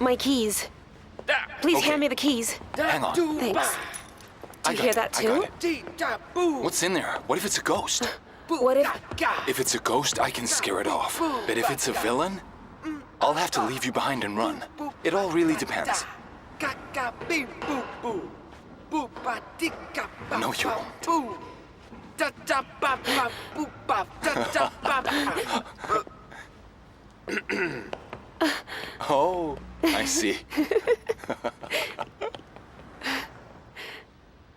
My keys. Please hand me the keys. Hang on. Thanks. Do you hear that too? What's in there? What if it's a ghost? What if... If it's a ghost, I can scare it off. But if it's a villain, I'll have to leave you behind and run. It all really depends. No, you won't. Oh, I see.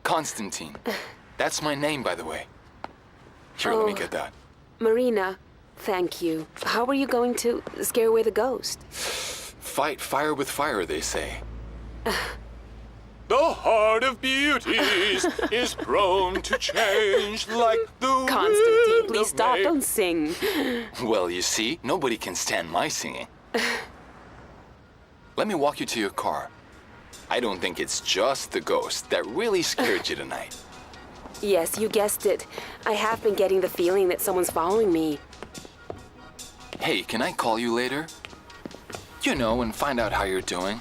Konstantin. That's my name, by the way. Here, let me get that. Marina, thank you. How are you going to scare away the ghost? Fight fire with fire, they say. The heart of beauties is prone to change like the Konstantin, wind please of stop. May. Don't sing. Well, you see, nobody can stand my singing. Let me walk you to your car. I don't think it's just the ghost that really scared you tonight. Yes, you guessed it. I have been getting the feeling that someone's following me. Hey, can I call you later? You know, and find out how you're doing.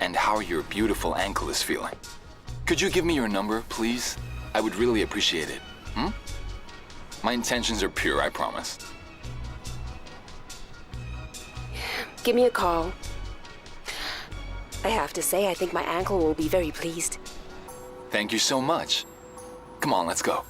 And how your beautiful ankle is feeling. Could you give me your number, please? I would really appreciate it. My intentions are pure, I promise. Give me a call. I have to say, I think my ankle will be very pleased. Thank you so much. Come on, let's go.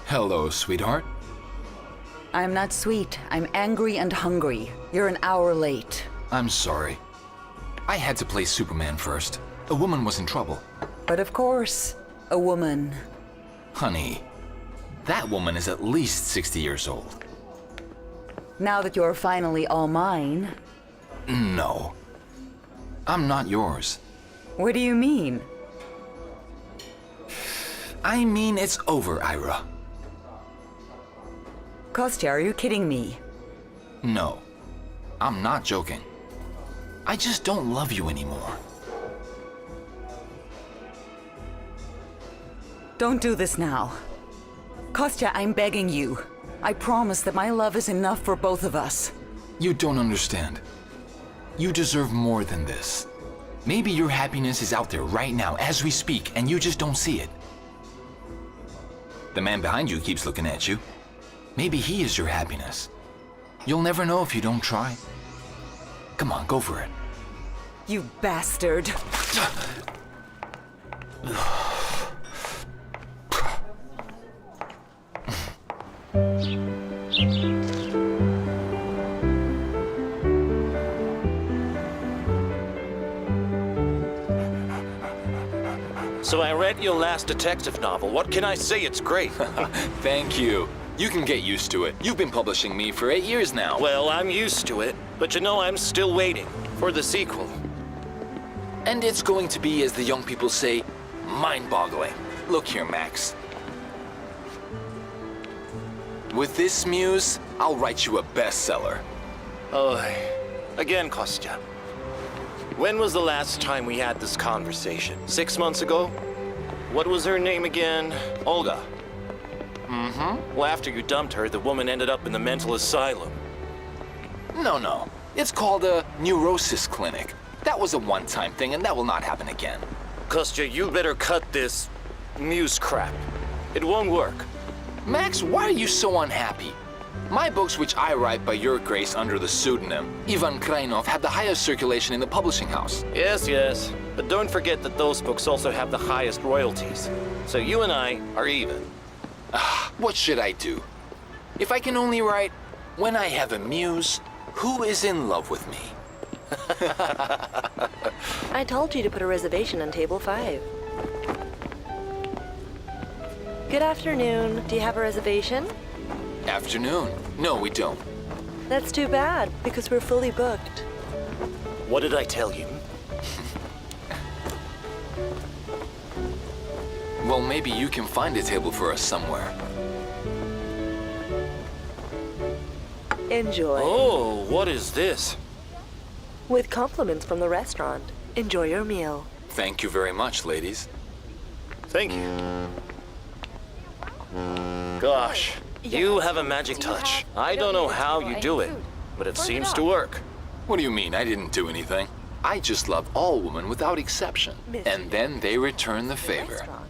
Hello, sweetheart. I'm not sweet. I'm angry and hungry. You're an hour late. I'm sorry. I had to play Superman first. A woman was in trouble. But of course, a woman. Honey, that woman is at least 60 years old. Now that you're finally all mine. No. I'm not yours. What do you mean? I mean it's over, Ira. Kostya, are you kidding me? No. I'm not joking. I just don't love you anymore. Don't do this now. Kostya, I'm begging you. I promise that my love is enough for both of us. You don't understand. You deserve more than this. Maybe your happiness is out there right now as we speak, and you just don't see it. The man behind you keeps looking at you. Maybe he is your happiness. You'll never know if you don't try. Come on, go for it. You bastard. So I read your last detective novel. What can I say? It's great. Thank you. You can get used to it. You've been publishing me for 8 years now. Well, I'm used to it. But you know, I'm still waiting for the sequel. And it's going to be, as the young people say, mind-boggling. Look here, Max. With this muse, I'll write you a bestseller. Oh, again, Kostya. When was the last time we had this conversation? 6 months ago? What was her name again? Olga. Well, after you dumped her, the woman ended up in the mental asylum. No. It's called a neurosis clinic. That was a one-time thing, and that will not happen again. Kostya, you better cut this muse crap. It won't work. Max, why are you so unhappy? My books, which I write by your grace under the pseudonym Ivan Krainov, have the highest circulation in the publishing house. Yes. But don't forget that those books also have the highest royalties. So you and I are even. What should I do? If I can only write, when I have a muse, who is in love with me? I told you to put a reservation on table 5. Good afternoon. Do you have a reservation? Afternoon. No, we don't. That's too bad, because we're fully booked. What did I tell you? Well, maybe you can find a table for us somewhere. Enjoy. Oh, what is this? With compliments from the restaurant. Enjoy your meal. Thank you very much, ladies. Thank you. Gosh, you have a magic touch. I don't know how you do it, but it seems to work. What do you mean? I didn't do anything. I just love all women without exception. And then they return the favor. Restaurant.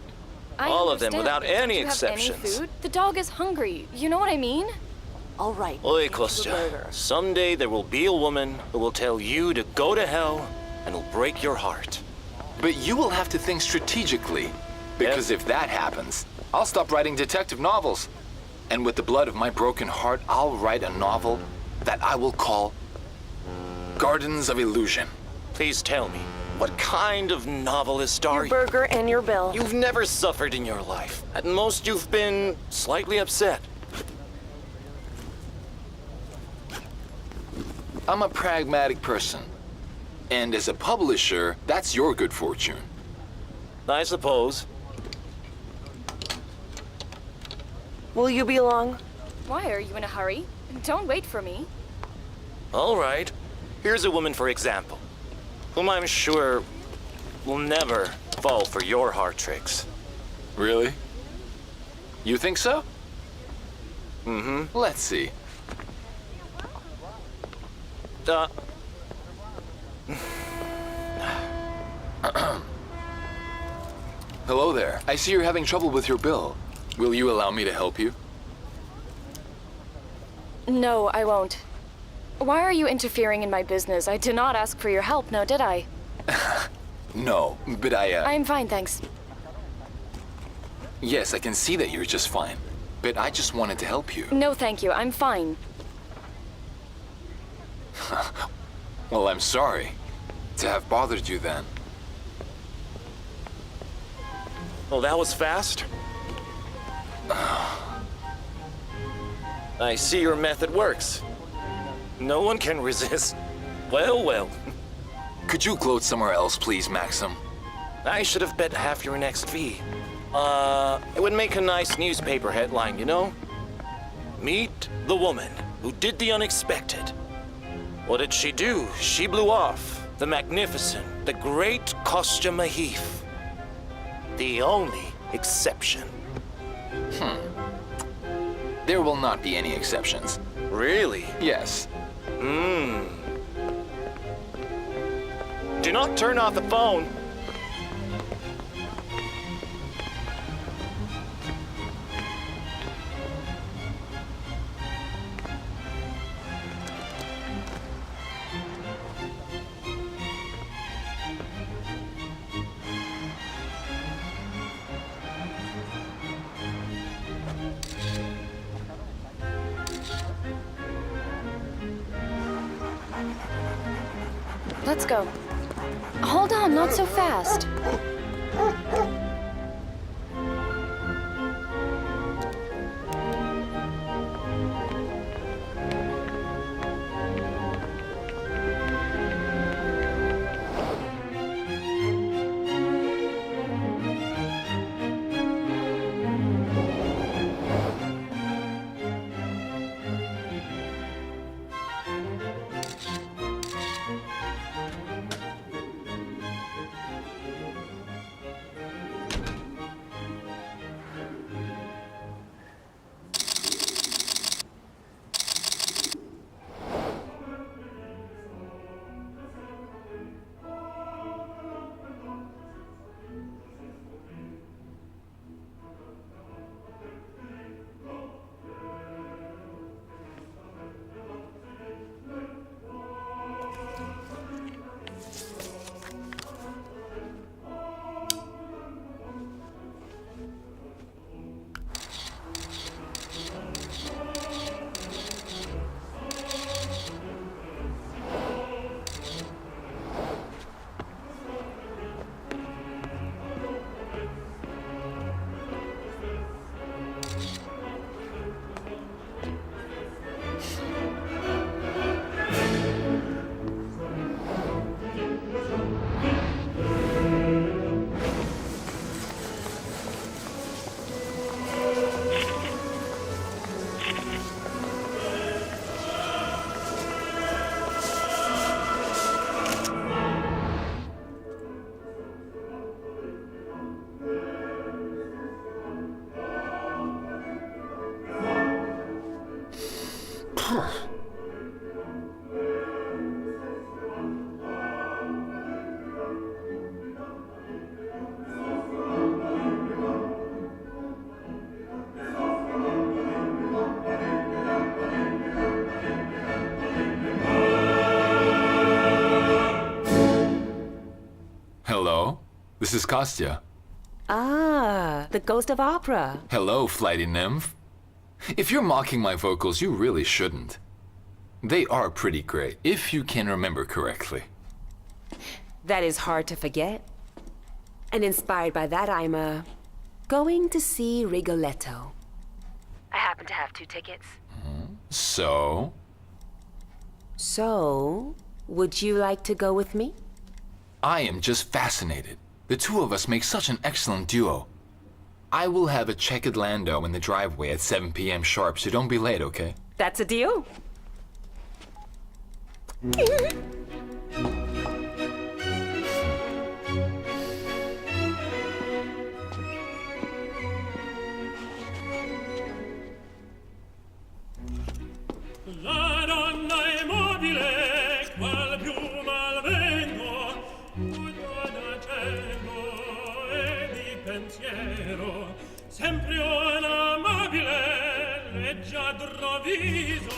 All of them without any Do you have any exceptions. food? The dog is hungry. You know what I mean? All right. Oi, get you a Kostya. burger. Someday there will be a woman who will tell you to go to hell and will break your heart. But you will have to think strategically. Because if that happens, I'll stop writing detective novels. And with the blood of my broken heart, I'll write a novel that I will call Gardens of Illusion. Please tell me, what kind of novelist are Your you? burger and your bill. You've never suffered in your life. At most, you've been slightly upset. I'm a pragmatic person. And as a publisher, that's your good fortune. I suppose. Will you be long? Why are you in a hurry? Don't wait for me. All right. Here's a woman, for example, whom I'm sure will never fall for your heart tricks. Really? You think so? Mm-hmm. Let's see. Hello there. I see you're having trouble with your bill. Will you allow me to help you? No, I won't. Why are you interfering in my business? I did not ask for your help, no, did I? No, but I'm fine, thanks. Yes, I can see that you're just fine. But I just wanted to help you. No, thank you. I'm fine. Well, I'm sorry to have bothered you then. Well, that was fast. I see your method works. No one can resist. Well, well. Could you gloat somewhere else, please, Maxim? I should have bet half your next fee. It would make a nice newspaper headline, you know? Meet the woman who did the unexpected. What did she do? She blew off the magnificent, the great Kostya Makheyev. The only exception. There will not be any exceptions. Really? Yes. Do not turn off the phone. Let's go. Hold on, not so fast. This is Kostya. Ah, the ghost of opera. Hello, flighty nymph. If you're mocking my vocals, you really shouldn't. They are pretty great, if you can remember correctly. That is hard to forget. And inspired by that, I'm going to see Rigoletto. I happen to have 2 tickets. So? So, would you like to go with me? I am just fascinated. The two of us make such an excellent duo. I will have a checkered Lando in the driveway at 7 p.m. sharp, so don't be late, okay? That's a deal. La donna è mobile, qual più malvengo, tutto d'accenno e di pensiero, sempre un amabile, leggiadro viso.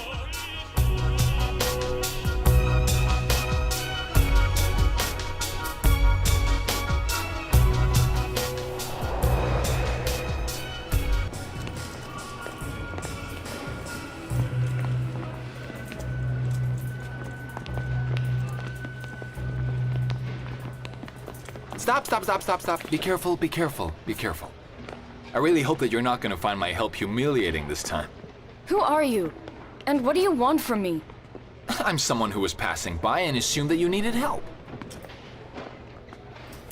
Stop. Be careful, be careful, be careful. I really hope that you're not gonna find my help humiliating this time. Who are you? And what do you want from me? I'm someone who was passing by and assumed that you needed help.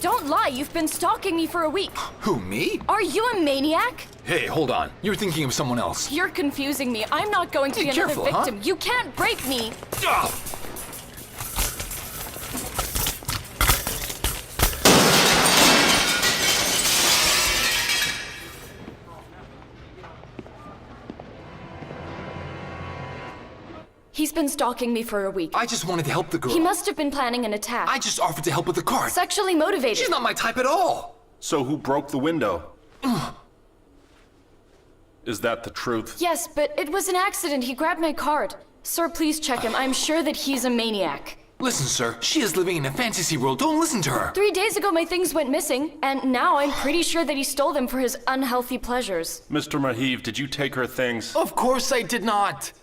Don't lie, you've been stalking me for a week. Who, me? Are you a maniac? Hey, hold on. You're thinking of someone else. You're confusing me. I'm not going to Be be another careful, huh? victim. You can't break me. Ah! He's been stalking me for a week. I just wanted to help the girl. He must have been planning an attack. I just offered to help with the cart. Sexually motivated. She's not my type at all. So who broke the window? Is that the truth? Yes, but it was an accident. He grabbed my card. Sir, please check him. I'm sure that he's a maniac. Listen, sir, she is living in a fantasy world. Don't listen to her. 3 days ago, my things went missing, and now I'm pretty sure that he stole them for his unhealthy pleasures. Mr. Makheyev, did you take her things? Of course I did not.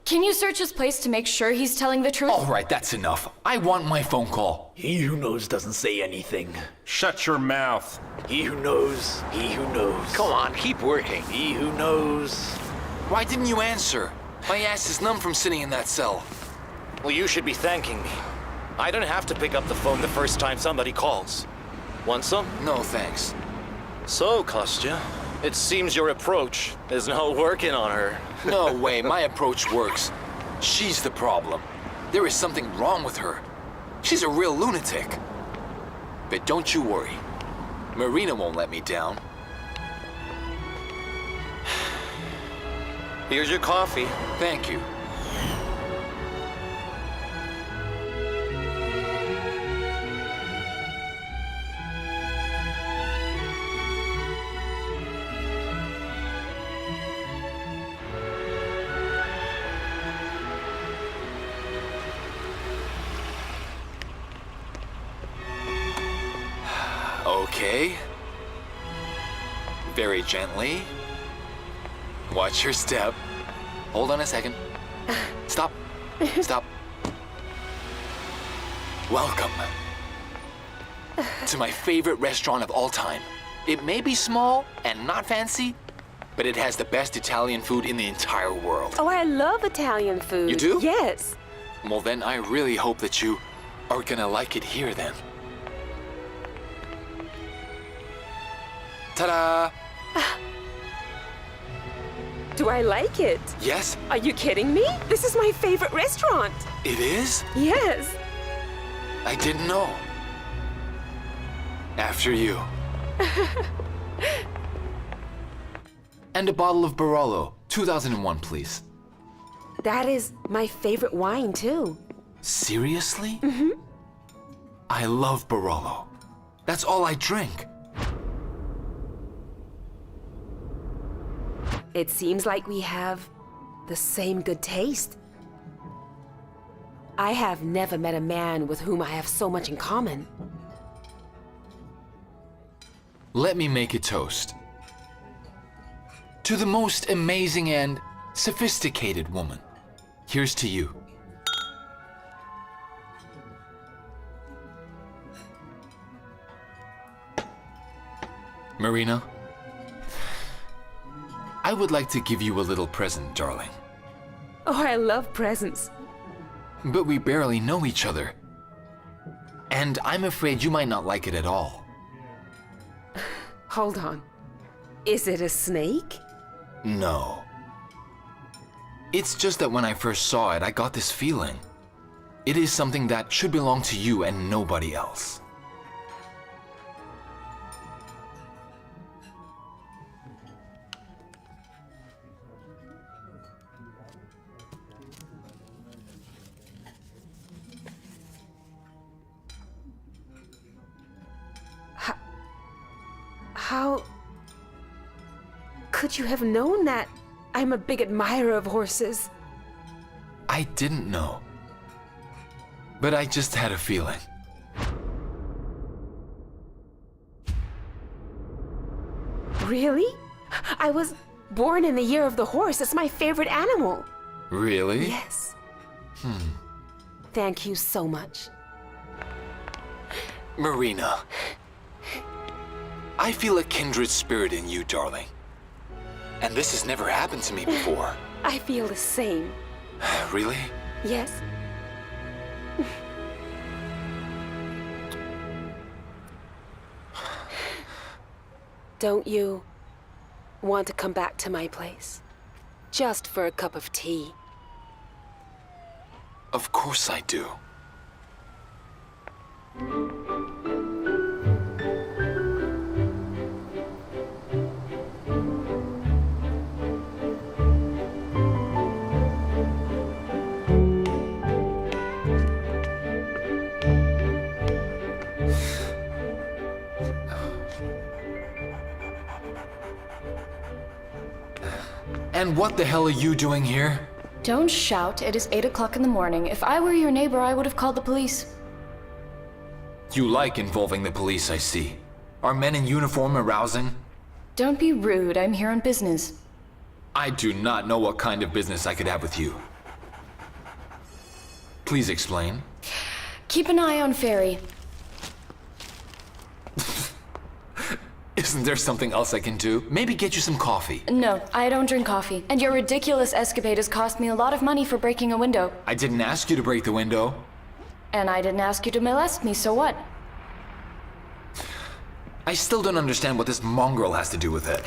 Can you search his place to make sure he's telling the truth? All right, that's enough. I want my phone call. He who knows doesn't say anything. Shut your mouth. He who knows, he who knows. Come on, keep working. He who knows. Why didn't you answer? My ass is numb from sitting in that cell. Well, you should be thanking me. I don't have to pick up the phone the first time somebody calls. Want some? No, thanks. So, Kostya, it seems your approach is now working on her. No way, my approach works. She's the problem. There is something wrong with her. She's a real lunatic. But don't you worry. Marina won't let me down. Here's your coffee. Thank you. Okay. Very gently. Watch your step. Hold on a second. Stop. Stop. Welcome to my favorite restaurant of all time. It may be small and not fancy, but it has the best Italian food in the entire world. Oh, I love Italian food. You do? Yes. Well, then I really hope that you are gonna like it here then. Ta-da! Do I like it? Yes, Are you kidding me? This is my favorite restaurant. it is? Yes. I didn't know. After you. And a bottle of Barolo, 2001, please. That is my favorite wine, too. Seriously? Mm-hmm. I love Barolo. That's all I drink. It seems like we have the same good taste. I have never met a man with whom I have so much in common. Let me make a toast. To the most amazing and sophisticated woman. Here's to you. Marina, I would like to give you a little present, darling. Oh, I love presents. But we barely know each other. And I'm afraid you might not like it at all. Hold on. Is it a snake? No. It's just that when I first saw it, I got this feeling. It is something that should belong to you and nobody else. How could you have known that? I'm a big admirer of horses. I didn't know. But I just had a feeling. Really? I was born in the year of the horse. It's my favorite animal. Really? Yes. Thank you so much. Marina. I feel a kindred spirit in you, darling. And this has never happened to me before. I feel the same. Really? Yes. Don't you want to come back to my place? Just for a cup of tea. Of course I do. And what the hell are you doing here? Don't shout. It is 8 o'clock in the morning. If I were your neighbor, I would have called the police. You like involving the police, I see. Are men in uniform arousing? Don't be rude. I'm here on business. I do not know what kind of business I could have with you. Please explain. Keep an eye on Ferry. Isn't there something else I can do? Maybe get you some coffee. No, I don't drink coffee. And your ridiculous escapade has cost me a lot of money for breaking a window. I didn't ask you to break the window. And I didn't ask you to molest me, so what? I still don't understand what this mongrel has to do with it.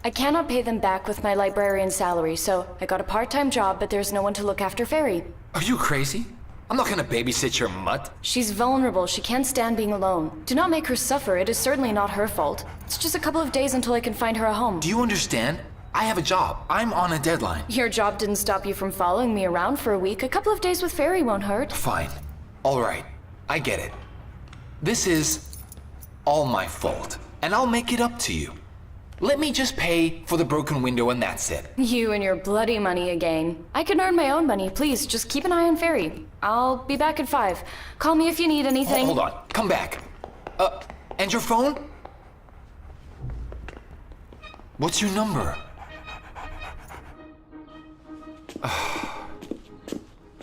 I cannot pay them back with my librarian salary, so I got a part-time job, but there's no one to look after Ferry. Are you crazy? I'm not gonna babysit your mutt. She's vulnerable. She can't stand being alone. Do not make her suffer. It is certainly not her fault. It's just a couple of days until I can find her a home. Do you understand? I have a job. I'm on a deadline. Your job didn't stop you from following me around for a week. A couple of days with Ferry won't hurt. Fine. All right. I get it. This is all my fault, and I'll make it up to you. Let me just pay for the broken window and that's it. You and your bloody money again. I can earn my own money. Please, just keep an eye on Ferry. I'll be back at 5. Call me if you need anything. Hold on. Come back. And your phone? What's your number?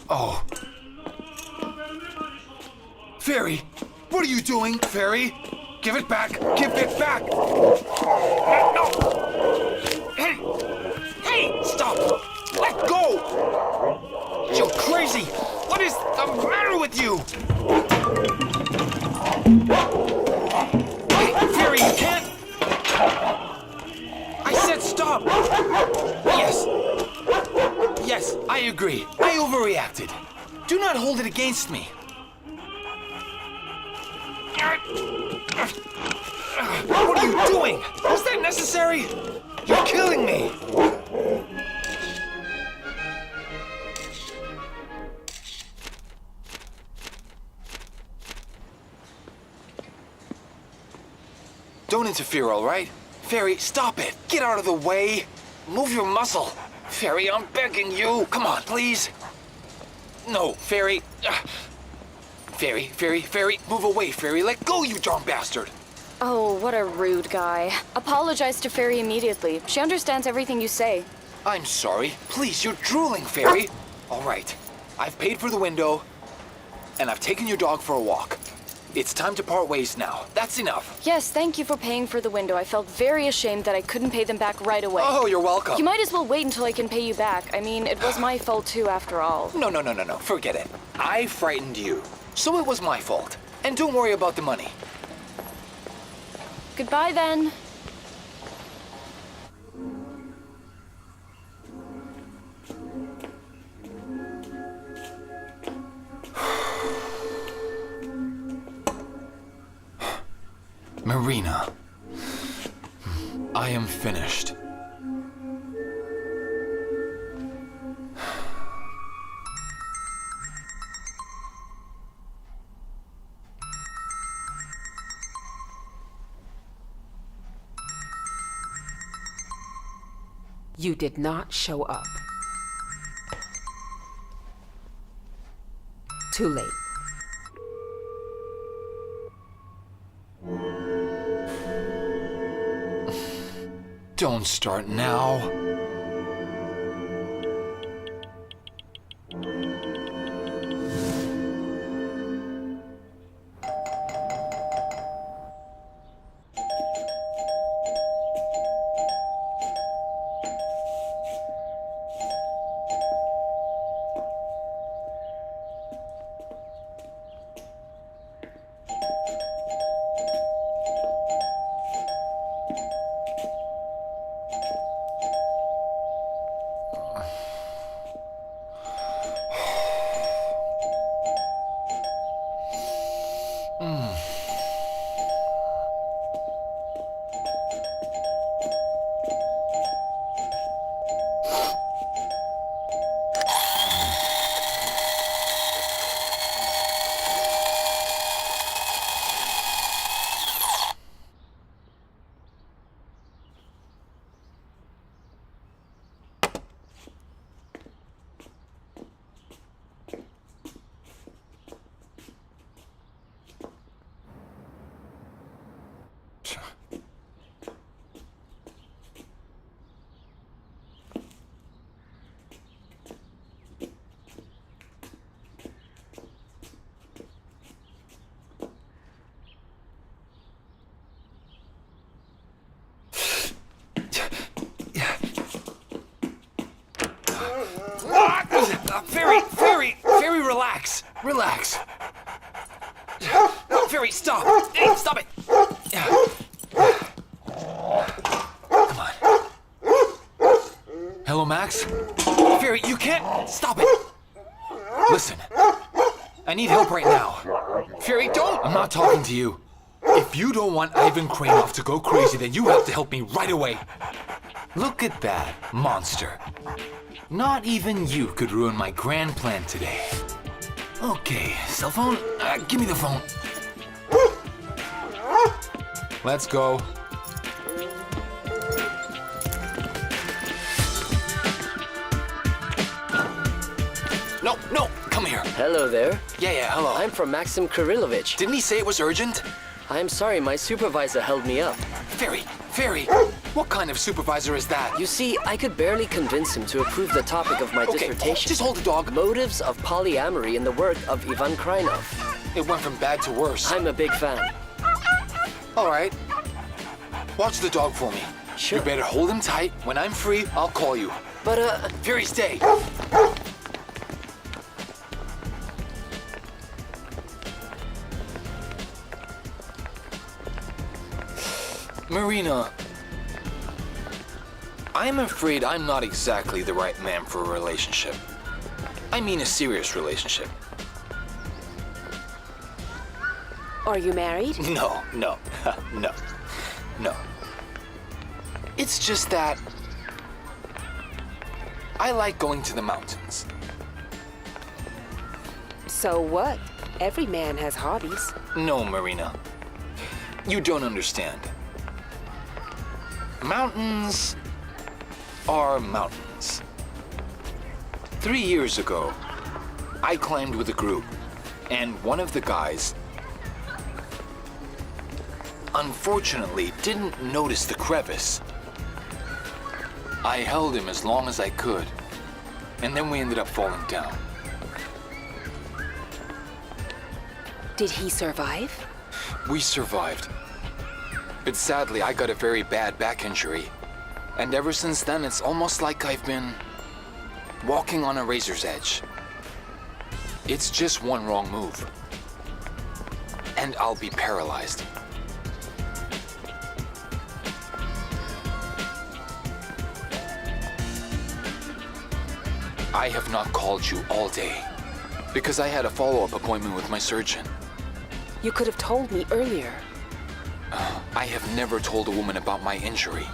Oh. Ferry! What are you doing, Ferry? Give it back! Give it back! No! Hey! Hey! Stop! Let go! You're crazy! What is the matter with you? Hey, Ferry, you can't! I said stop! Yes! Yes, I agree. I overreacted. Do not hold it against me. What are you doing? Was that necessary? You're killing me! Don't interfere, all right? Ferry, stop it! Get out of the way! Move your muscle! Ferry, I'm begging you! Come on, please! No, Ferry! Ferry, move away, Ferry! Let go, you darn bastard! Oh, what a rude guy. Apologize to Fairy immediately. She understands everything you say. I'm sorry. Please, you're drooling, Fairy. All right. I've paid for the window, and I've taken your dog for a walk. It's time to part ways now. That's enough. Yes, thank you for paying for the window. I felt very ashamed that I couldn't pay them back right away. Oh, you're welcome. You might as well wait until I can pay you back. I mean, it was my fault too, after all. No. Forget it. I frightened you, so it was my fault. And don't worry about the money. Goodbye then. Marina, I am finished. You did not show up. Too late. Don't start now. Fairy, relax. Relax. Fairy, stop. Hey, stop it. Come on. Hello, Max? Fairy, you can't. Stop it. Listen. I need help right now. Fairy, don't. I'm not talking to you. If you don't want Ivan Kranov to go crazy, then you have to help me right away. Look at that monster. Not even you could ruin my grand plan today. Okay, cell phone? Give me the phone. Let's go. No, come here. Hello there. Yeah, hello. I'm from Maxim Kirillovich. Didn't he say it was urgent? I'm sorry, my supervisor held me up. Fairy, what kind of supervisor is that? You see, I could barely convince him to approve the topic of my dissertation. Just hold the dog. Motives of polyamory in the work of Ivan Kranov. It went from bad to worse. I'm a big fan. All right. Watch the dog for me. Sure. You better hold him tight. When I'm free, I'll call you. But, Fairy, stay. Marina, I'm afraid I'm not exactly the right man for a relationship. I mean a serious relationship. Are you married? No. It's just that I like going to the mountains. So what? Every man has hobbies. No, Marina. You don't understand. Mountains are mountains. 3 years ago, I climbed with a group, and one of the guys, unfortunately didn't notice the crevice. I held him as long as I could, and then we ended up falling down. Did he survive? We survived. But sadly, I got a very bad back injury. And ever since then, it's almost like I've been walking on a razor's edge. It's just one wrong move, and I'll be paralyzed. I have not called you all day because I had a follow-up appointment with my surgeon. You could have told me earlier. I have never told a woman about my injury.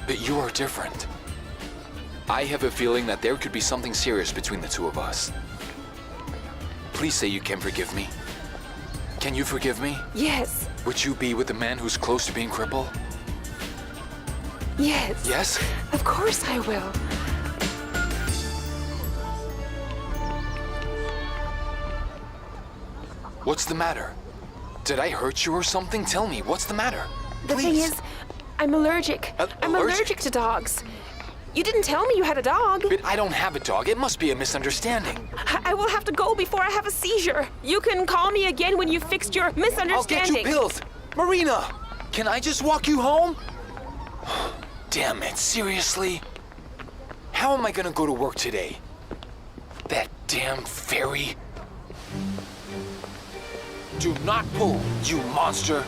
But you are different. I have a feeling that there could be something serious between the two of us. Please say you can forgive me. Can you forgive me? Yes. Would you be with a man who's close to being crippled? Yes. Yes? Of course I will. What's the matter? Did I hurt you or something? Tell me, what's the matter? The thing is, I'm allergic. I'm allergic to dogs. You didn't tell me you had a dog. But I don't have a dog. It must be a misunderstanding. I will have to go before I have a seizure. You can call me again when you fixed your misunderstanding. I'll get you pills. Marina, can I just walk you home? Damn it, seriously? How am I gonna go to work today? That damn ferry. Do not pull, you monster.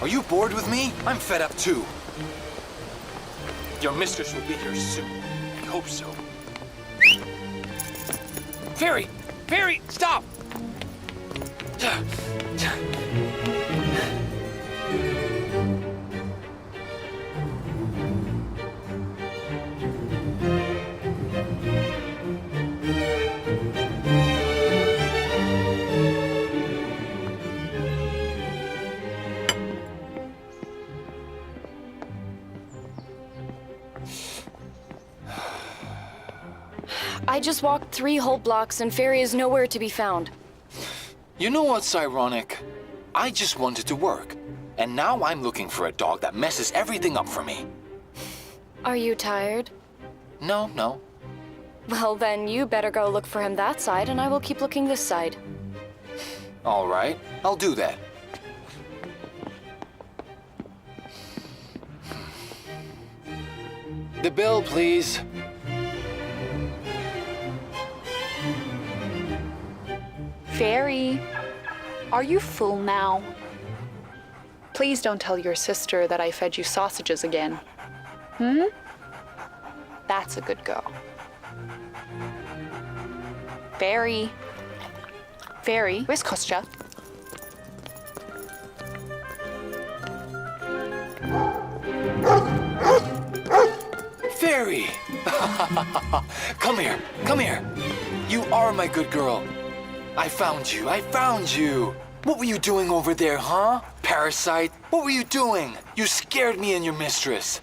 Are you bored with me? I'm fed up too. Your mistress will be here soon. I hope so. Ferry! Ferry, stop! I just walked 3 whole blocks and Ferry is nowhere to be found. You know what's ironic? I just wanted to work. And now I'm looking for a dog that messes everything up for me. Are you tired? No. Well, then you better go look for him that side and I will keep looking this side. All right, I'll do that. The bill, please. Ferry, are you full now? Please don't tell your sister that I fed you sausages again. That's a good girl. Ferry. Ferry, where's Kostya? Ferry! Come here. You are my good girl. I found you. What were you doing over there, huh? Parasite, what were you doing? You scared me and your mistress.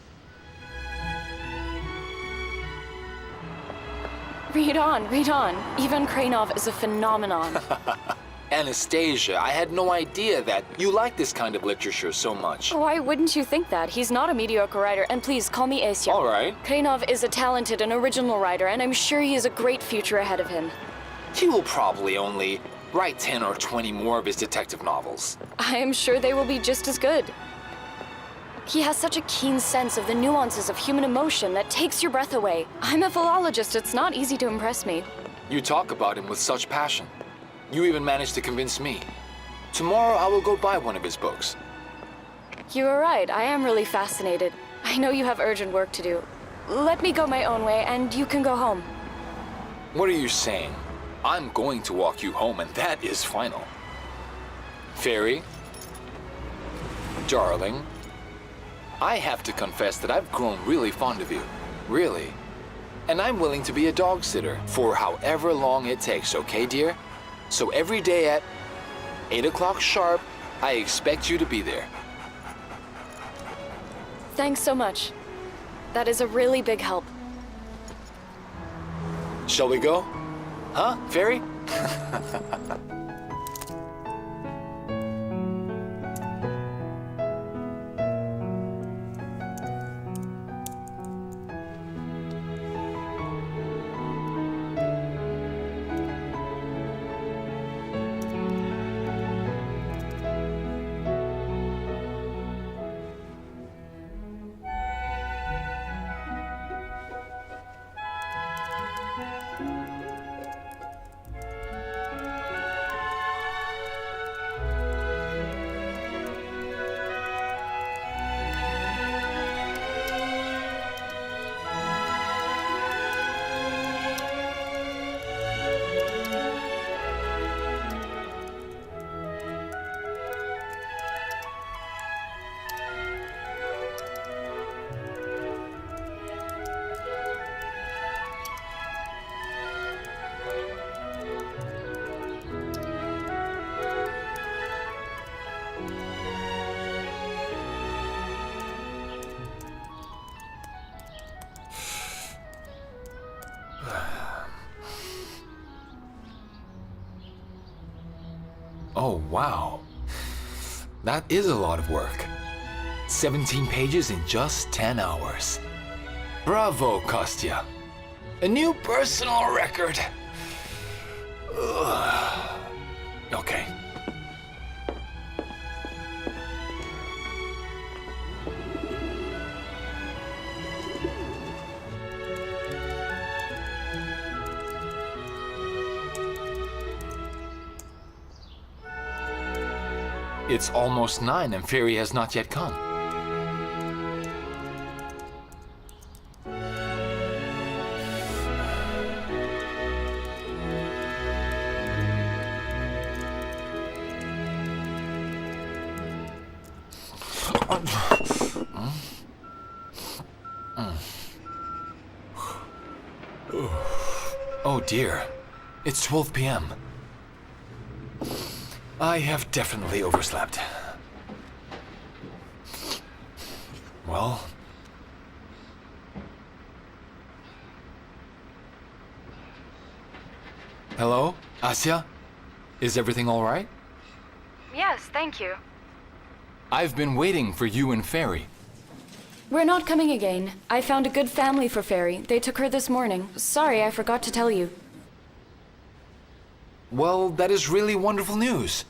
Read on. Ivan Kranov is a phenomenon. Anastasia, I had no idea that you like this kind of literature so much. Why wouldn't you think that? He's not a mediocre writer, and please call me Asya. All right. Kranov is a talented and original writer, and I'm sure he has a great future ahead of him. He will probably only write 10 or 20 more of his detective novels. I am sure they will be just as good. He has such a keen sense of the nuances of human emotion that takes your breath away. I'm a philologist, it's not easy to impress me. You talk about him with such passion. You even managed to convince me. Tomorrow I will go buy one of his books. You are right, I am really fascinated. I know you have urgent work to do. Let me go my own way and you can go home. What are you saying? I'm going to walk you home and that is final. Ferry, darling, I have to confess that I've grown really fond of you. Really. And I'm willing to be a dog sitter for however long it takes, okay, dear? So every day at 8 o'clock sharp, I expect you to be there. Thanks so much. That is a really big help. Shall we go? Huh, Ferry? Oh, wow. That is a lot of work. 17 pages in just 10 hours. Bravo, Kostya. A new personal record. Ugh. Okay. It's almost 9 and Fairy has not yet come. Oh dear, it's 12 p.m. I have definitely overslept. Well... Hello, Asya? Is everything all right? Yes, thank you. I've been waiting for you and Fairy. We're not coming again. I found a good family for Fairy. They took her this morning. Sorry, I forgot to tell you. Well, that is really wonderful news.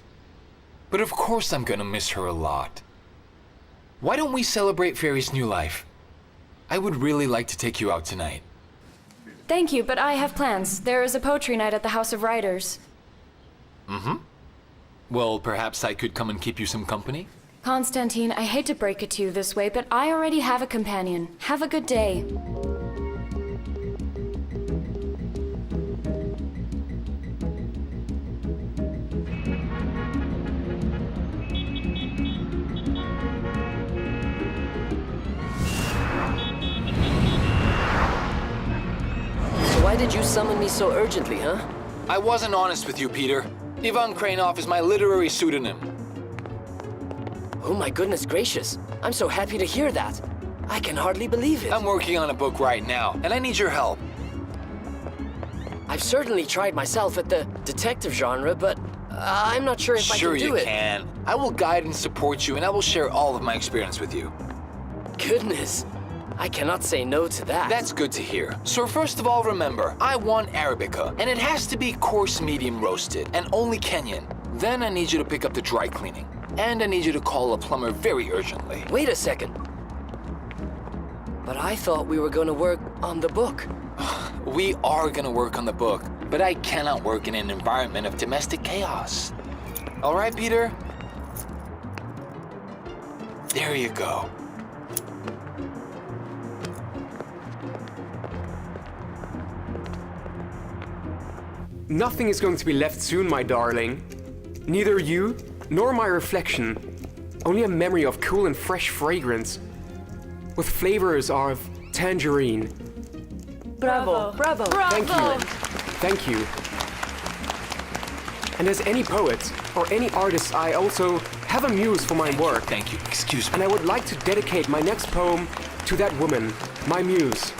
But of course I'm gonna miss her a lot. Why don't we celebrate Fairy's new life? I would really like to take you out tonight. Thank you, but I have plans. There is a poetry night at the House of Writers. Mm-hmm. Well, perhaps I could come and keep you some company? Konstantin, I hate to break it to you this way, but I already have a companion. Have a good day. So why did you summon me so urgently, huh? I wasn't honest with you, Peter. Ivan Kranov is my literary pseudonym. Oh my goodness gracious. I'm so happy to hear that. I can hardly believe it. I'm working on a book right now, and I need your help. I've certainly tried myself at the detective genre, but I'm not sure if I can do it. Sure you can. I will guide and support you, and I will share all of my experience with you. Goodness. I cannot say no to that. That's good to hear. So first of all, remember, I want Arabica, and it has to be coarse medium roasted, and only Kenyan. Then I need you to pick up the dry cleaning. And I need you to call a plumber very urgently. Wait a second. But I thought we were going to work on the book. We are going to work on the book, but I cannot work in an environment of domestic chaos. All right, Peter? There you go. Nothing is going to be left soon, my darling. Neither you nor my reflection. Only a memory of cool and fresh fragrance, with flavors of tangerine. Bravo, bravo, Thank you. Thank you. And as any poet or any artist, I also have a muse for my work. Thank you. Excuse me. And I would like to dedicate my next poem to that woman, my muse.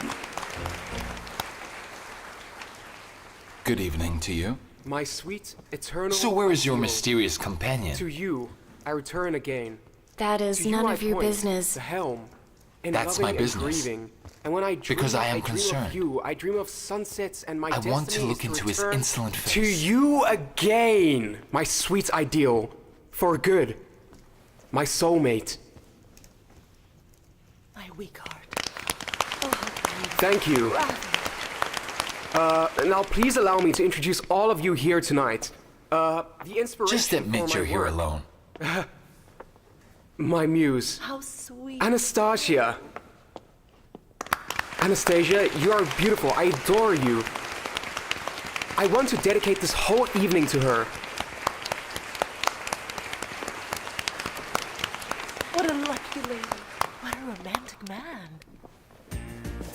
Good evening to you. My sweet, eternal... So where is your ideal. mysterious companion? To you, I return again. That is To you none I of your point business. The helm. In That's loving my and business. grieving. And when I dream, Because I am dream concerned. of you. I dream of sunsets and my I destiny want to look is into his return insolent face. To you again, my sweet ideal. For good. My soulmate. My weak heart. Thank you. Now please allow me to introduce all of you here tonight. The inspiration Just admit for you're my here work. alone. My muse. How sweet. Anastasia. Anastasia, you are beautiful. I adore you. I want to dedicate this whole evening to her. What a lucky lady. What a romantic man.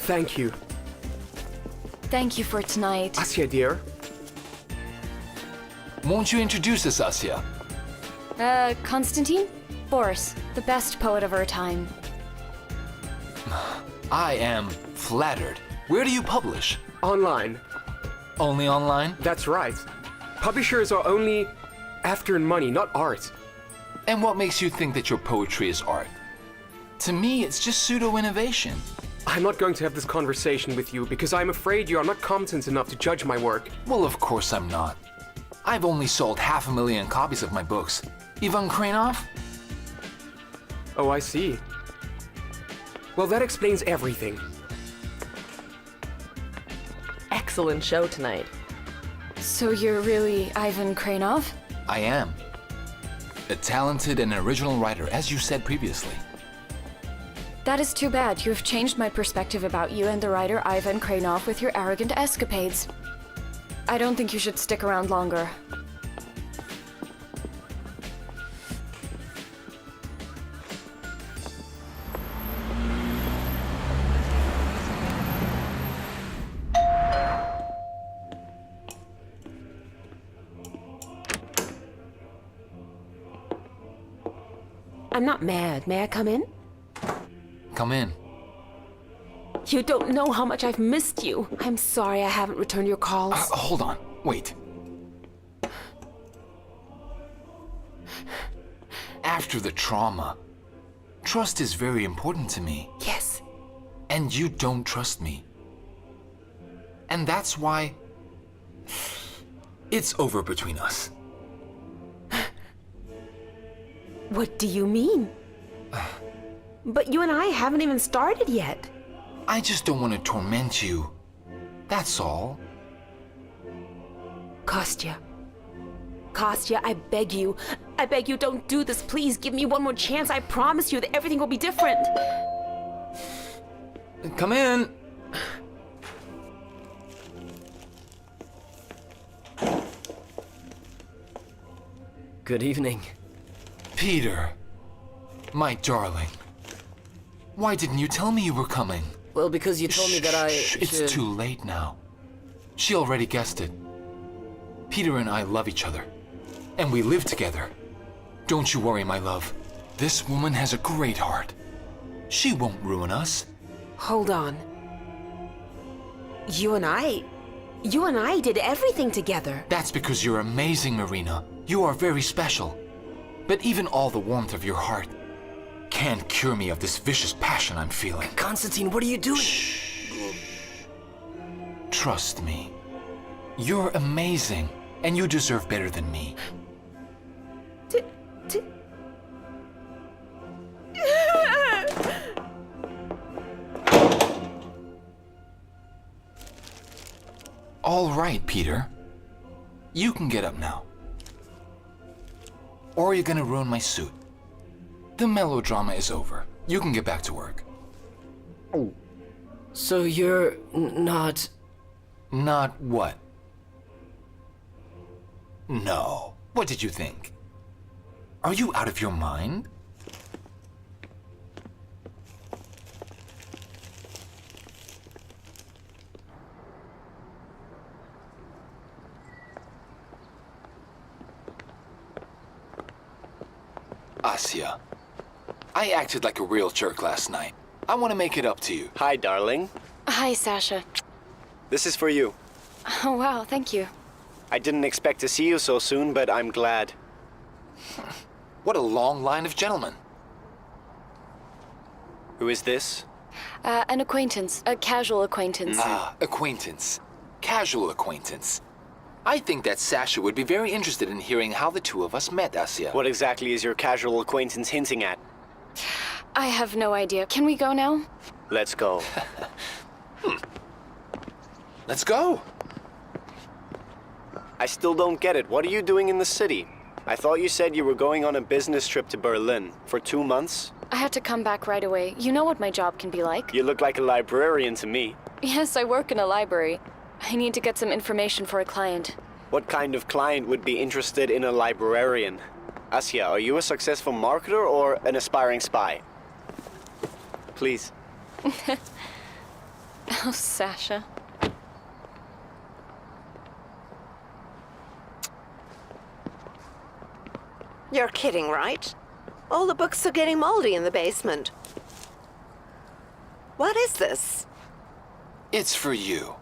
Thank you. Thank you for tonight. Asya, dear. Won't you introduce us, Asya? Konstantin? Boris, the best poet of our time. I am flattered. Where do you publish? Online. Only online? That's right. Publishers are only after money, not art. And what makes you think that your poetry is art? To me, it's just pseudo-innovation. I'm not going to have this conversation with you because I'm afraid you are not competent enough to judge my work. Well, of course I'm not. I've only sold 500,000 copies of my books. Ivan Krenov? Oh, I see. Well, that explains everything. Excellent show tonight. So you're really Ivan Krenov? I am. A talented and original writer, as you said previously. That is too bad. You have changed my perspective about you and the writer Ivan Krenov with your arrogant escapades. I don't think you should stick around longer. I'm not mad. May I come in? Come in. You don't know how much I've missed you. I'm sorry I haven't returned your calls. Hold on. Wait. After the trauma, trust is very important to me. Yes. And you don't trust me. And that's why it's over between us. What do you mean? But you and I haven't even started yet. I just don't want to torment you. That's all. Kostya. Kostya, I beg you. I beg you, don't do this. Please give me one more chance. I promise you that everything will be different. Come in. Good evening. Peter. My darling. Why didn't you tell me you were coming? Well, because you told me that I It's should... too late now. She already guessed it. Peter and I love each other. And we live together. Don't you worry, my love. This woman has a great heart. She won't ruin us. Hold on. You and I did everything together. That's because you're amazing, Marina. You are very special. But even all the warmth of your heart can't cure me of this vicious passion I'm feeling. Konstantin, what are you doing? Trust me. You're amazing, and you deserve better than me. All right, Peter. You can get up now. Or you're gonna ruin my suit. The melodrama is over. You can get back to work. So you're not... Not what? No. What did you think? Are you out of your mind? Asya, I acted like a real jerk last night. I want to make it up to you. Hi, darling. Hi, Sasha. This is for you. Oh, wow, thank you. I didn't expect to see you so soon, but I'm glad. What a long line of gentlemen. Who is this? An acquaintance, a casual acquaintance. Ah, acquaintance. Casual acquaintance. I think that Sasha would be very interested in hearing how the two of us met, Asya. What exactly is your casual acquaintance hinting at? I have no idea. Can we go now? Let's go. Let's go. I still don't get it. What are you doing in the city? I thought you said you were going on a business trip to Berlin for 2 months. I had to come back right away. You know what my job can be like. You look like a librarian to me. Yes, I work in a library. I need to get some information for a client. What kind of client would be interested in a librarian? Asya, are you a successful marketer or an aspiring spy? Please. Oh, Sasha. You're kidding, right? All the books are getting moldy in the basement. What is this? It's for you.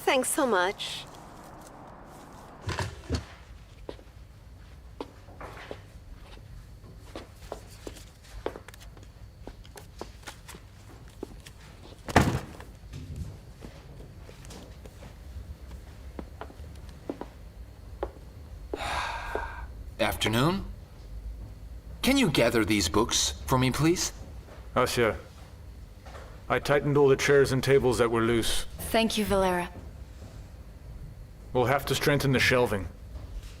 Thanks so much. Afternoon. Can you gather these books for me, please? Asya, I tightened all the chairs and tables that were loose. Thank you, Valera. We'll have to strengthen the shelving.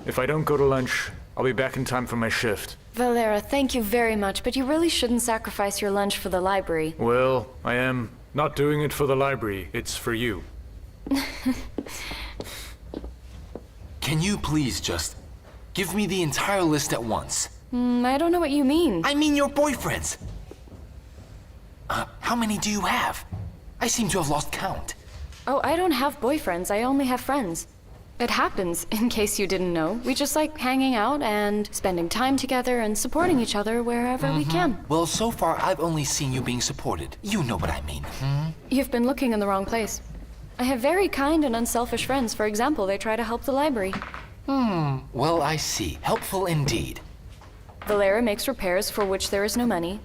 If I don't go to lunch, I'll be back in time for my shift. Valera, thank you very much, but you really shouldn't sacrifice your lunch for the library. Well, I am not doing it for the library. It's for you. Can you please just give me the entire list at once? I don't know what you mean. I mean your boyfriends. How many do you have? I seem to have lost count. Oh, I don't have boyfriends. I only have friends. It happens, in case you didn't know. We just like hanging out and spending time together and supporting each other wherever we can. Well, so far I've only seen you being supported. You know what I mean. You've been looking in the wrong place. I have very kind and unselfish friends. For example, they try to help the library. Well, I see. Helpful indeed. Valera makes repairs for which there is no money.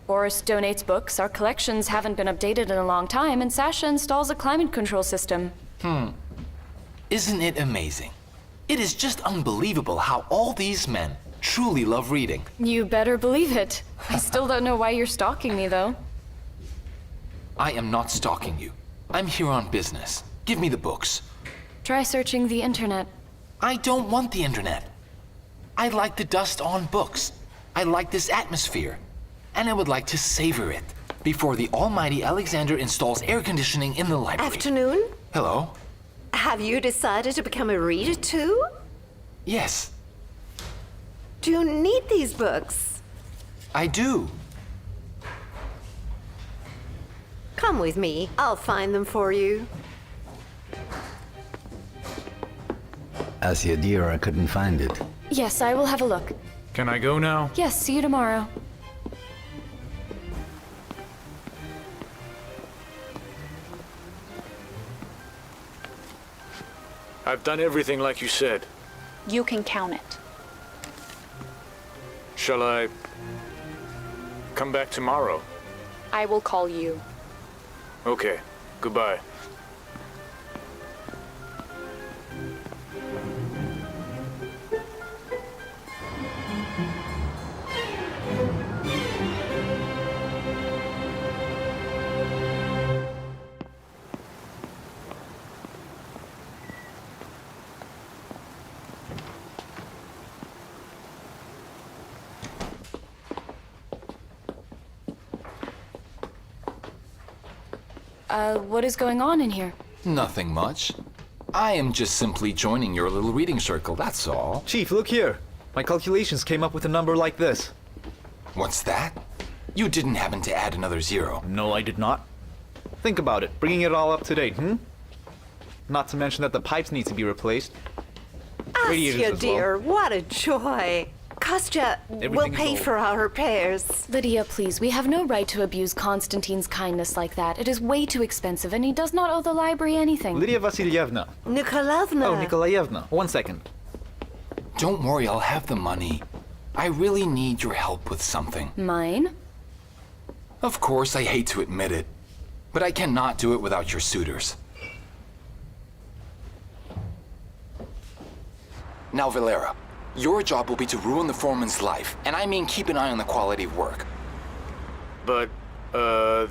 Boris donates books. Our collections haven't been updated in a long time, and Sasha installs a climate control system. Isn't it amazing? It is just unbelievable how all these men truly love reading. You better believe it. I still don't know why you're stalking me, though. I am not stalking you. I'm here on business. Give me the books. Try searching the internet. I don't want the internet. I like the dust on books. I like this atmosphere. And I would like to savor it before the almighty Alexander installs air conditioning in the library. Afternoon? Hello? Have you decided to become a reader too? Yes, Do you need these books? I do. Come with me. I'll find them for you. Asya, dear, I couldn't find it. Yes, I will have a look. Can I go now? Yes, see you tomorrow. I've done everything like you said. You can count it. Shall I come back tomorrow? I will call you. Okay, goodbye. What is going on in here? Nothing much. I am just simply joining your little reading circle, that's all. Chief, look here. My calculations came up with a number like this. What's that? You didn't happen to add another zero. No, I did not. Think about it, bringing it all up to date, Not to mention that the pipes need to be replaced. Radiators Asya, as dear, well. what a joy. Kostya will Everything's pay old. for our repairs. Lydia, please, we have no right to abuse Konstantin's kindness like that. It is way too expensive, and he does not owe the library anything. Lydia Vasilyevna. Nikolaevna. Oh, Nikolayevna. 1 second. Don't worry, I'll have the money. I really need your help with something. Mine? Of course, I hate to admit it, but I cannot do it without your suitors. Now, Valera, your job will be to ruin the foreman's life, and I mean keep an eye on the quality of work. But,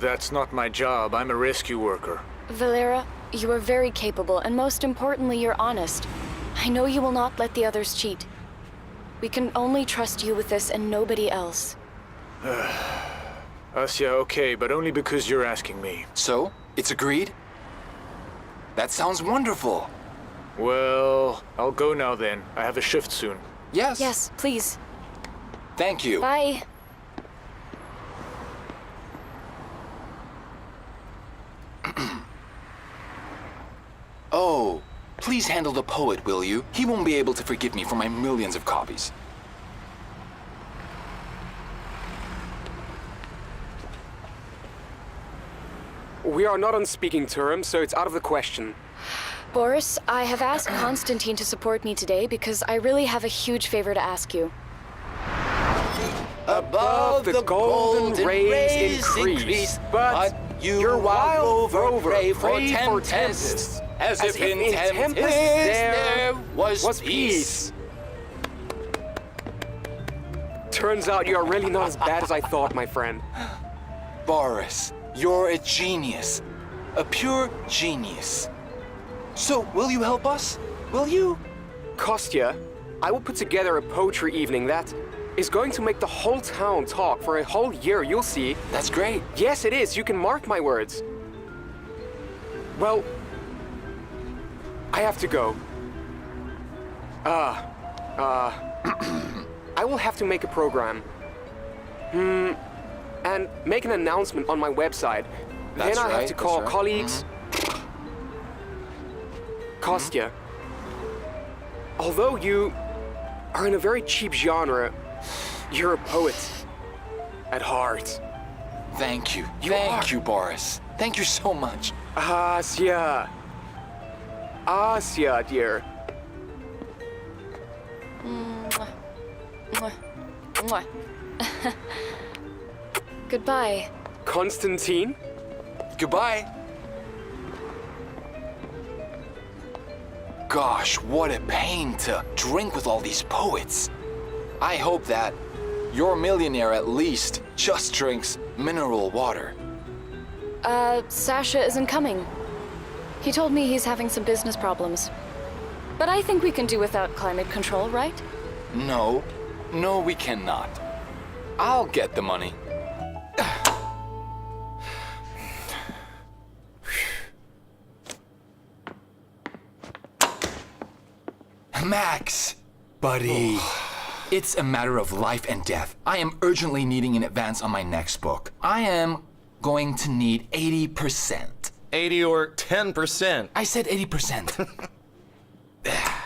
that's not my job. I'm a rescue worker. Valera, you are very capable, and most importantly, you're honest. I know you will not let the others cheat. We can only trust you with this and nobody else. Asya, okay, but only because you're asking me. So, it's agreed? That sounds wonderful. Well, I'll go now then. I have a shift soon. Yes. Yes, please. Thank you. Bye. Oh, please handle the poet, will you? He won't be able to forgive me for my millions of copies. We are not on speaking terms, so it's out of the question. Boris, I have asked Konstantin to support me today because I really have a huge favor to ask you. Above the golden rays increase, but your wild rover pray for tempests, as if in tempest there was peace. Turns out you are really not as bad as I thought, my friend. Boris, you're a genius. A pure genius. So, will you help us? Will you? Kostya, I will put together a poetry evening that is going to make the whole town talk for a whole year, you'll see. That's great. Yes, it is. You can mark my words. Well, I have to go. I will have to make a program. And make an announcement on my website. That's then I have right, to call that's right. colleagues. Kostya, although you are in a very cheap genre, you're a poet at heart. Thank you. Thank you, Boris. Thank you so much. Asya. Asya, dear. Mwah. Mwah. Mwah. Goodbye. Konstantin? Goodbye. Gosh, what a pain to drink with all these poets. I hope that your millionaire at least just drinks mineral water. Sasha isn't coming. He told me he's having some business problems. But I think we can do without climate control, right? No, we cannot. I'll get the money. Max! Buddy. It's a matter of life and death. I am urgently needing an advance on my next book. I am going to need 80%. 80 or 10%? I said 80%.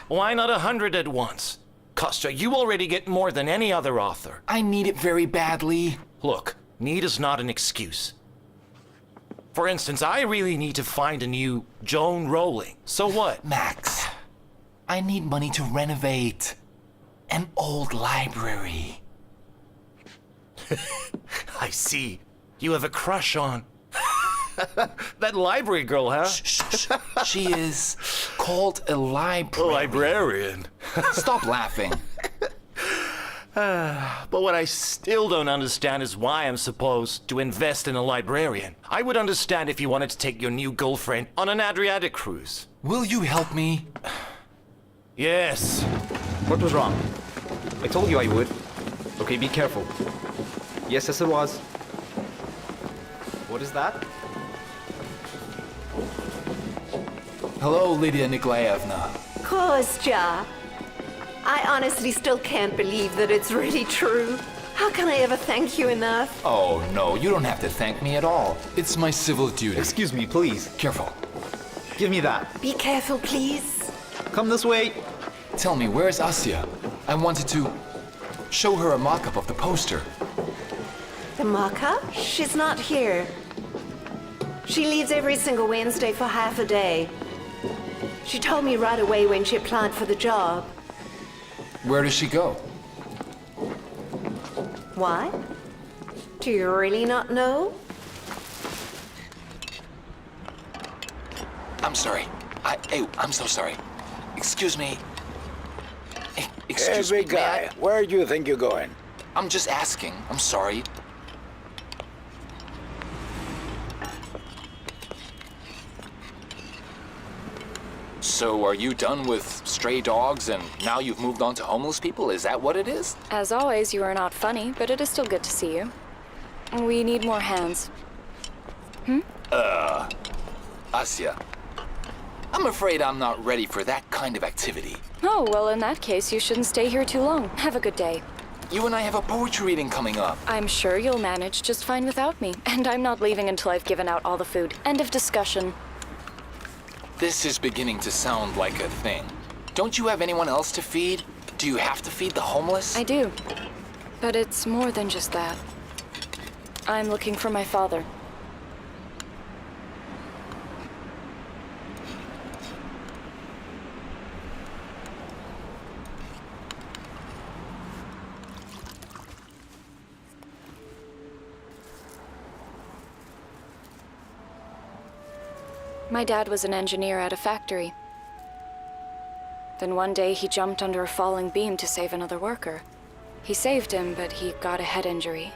Why not 100 at once? Kostya, you already get more than any other author. I need it very badly. Look, need is not an excuse. For instance, I really need to find a new Joan Rowling. So what? Max, I need money to renovate an old library. I see. You have a crush on that library girl, huh? Shh. She is called a librarian. Librarian. Stop laughing. But what I still don't understand is why I'm supposed to invest in a librarian. I would understand if you wanted to take your new girlfriend on an Adriatic cruise. Will you help me? Yes. What was wrong? I told you I would. Okay, be careful. Yes, it was. What is that? Hello, Lydia Nikolaevna. Kostya, I honestly still can't believe that it's really true. How can I ever thank you enough? Oh, no, you don't have to thank me at all. It's my civil duty. Excuse me, please. Careful. Give me that. Be careful, please. Come this way. Tell me, where's Asya? I wanted to show her a mock-up of the poster. The mock-up? She's not here. She leaves every single Wednesday for half a day. She told me right away when she applied for the job. Where does she go? Why? Do you really not know? I'm sorry. I'm so sorry. Excuse me. Hey, big guy, where do you think you're going? I'm just asking. I'm sorry. So are you done with stray dogs and now you've moved on to homeless people? Is that what it is? As always, you are not funny, but it is still good to see you. We need more hands. Asya, I'm afraid I'm not ready for that kind of activity. Oh, well, in that case, you shouldn't stay here too long. Have a good day. You and I have a poetry reading coming up. I'm sure you'll manage just fine without me. And I'm not leaving until I've given out all the food. End of discussion. This is beginning to sound like a thing. Don't you have anyone else to feed? Do you have to feed the homeless? I do. But it's more than just that. I'm looking for my father. My dad was an engineer at a factory. Then one day he jumped under a falling beam to save another worker. He saved him, but he got a head injury.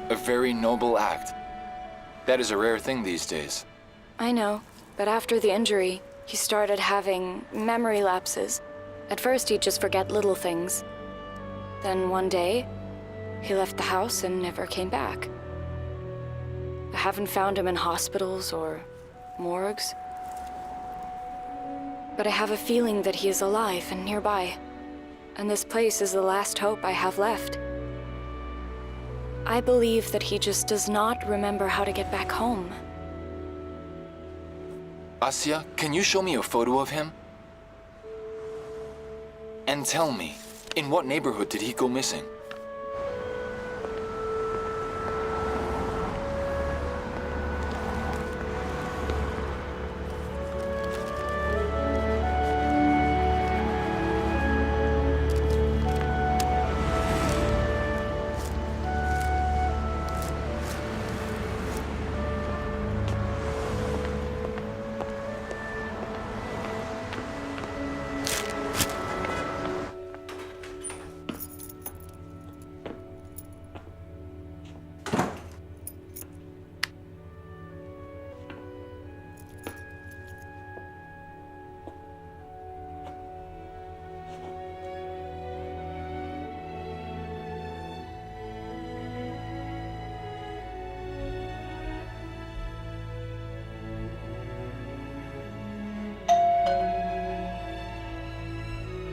A very noble act. That is a rare thing these days. I know, but after the injury, he started having memory lapses. At first, he'd just forget little things. Then one day, he left the house and never came back. I haven't found him in hospitals or morgues. But I have a feeling that he is alive and nearby. And this place is the last hope I have left. I believe that he just does not remember how to get back home. Asya, can you show me a photo of him? And tell me, in what neighborhood did he go missing?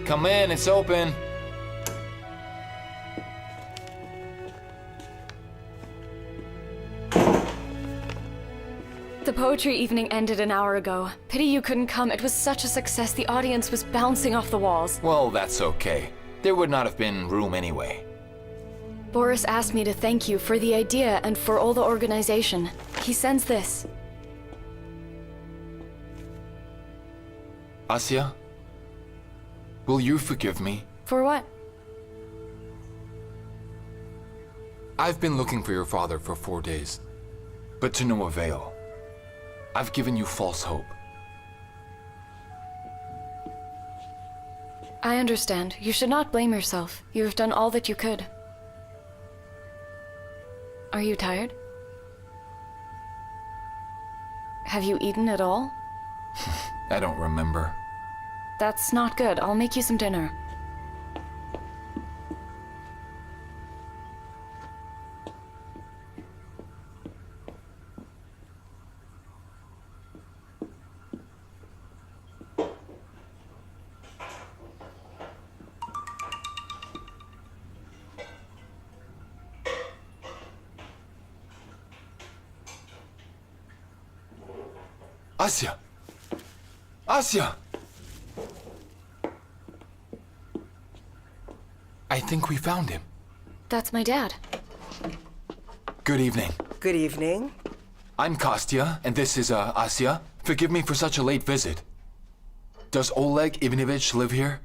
Come in, it's open. The poetry evening ended an hour ago. Pity you couldn't come. It was such a success. The audience was bouncing off the walls. Well, that's okay. There would not have been room anyway. Boris asked me to thank you for the idea and for all the organization. He sends this. Asya, will you forgive me? For what? I've been looking for your father for 4 days, but to no avail. I've given you false hope. I understand. You should not blame yourself. You have done all that you could. Are you tired? Have you eaten at all? I don't remember. That's not good. I'll make you some dinner. Asya! Asya! I think we found him. That's my dad. Good evening. Good evening. I'm Kostya, and this is, Asya. Forgive me for such a late visit. Does Oleg Ivanovich live here?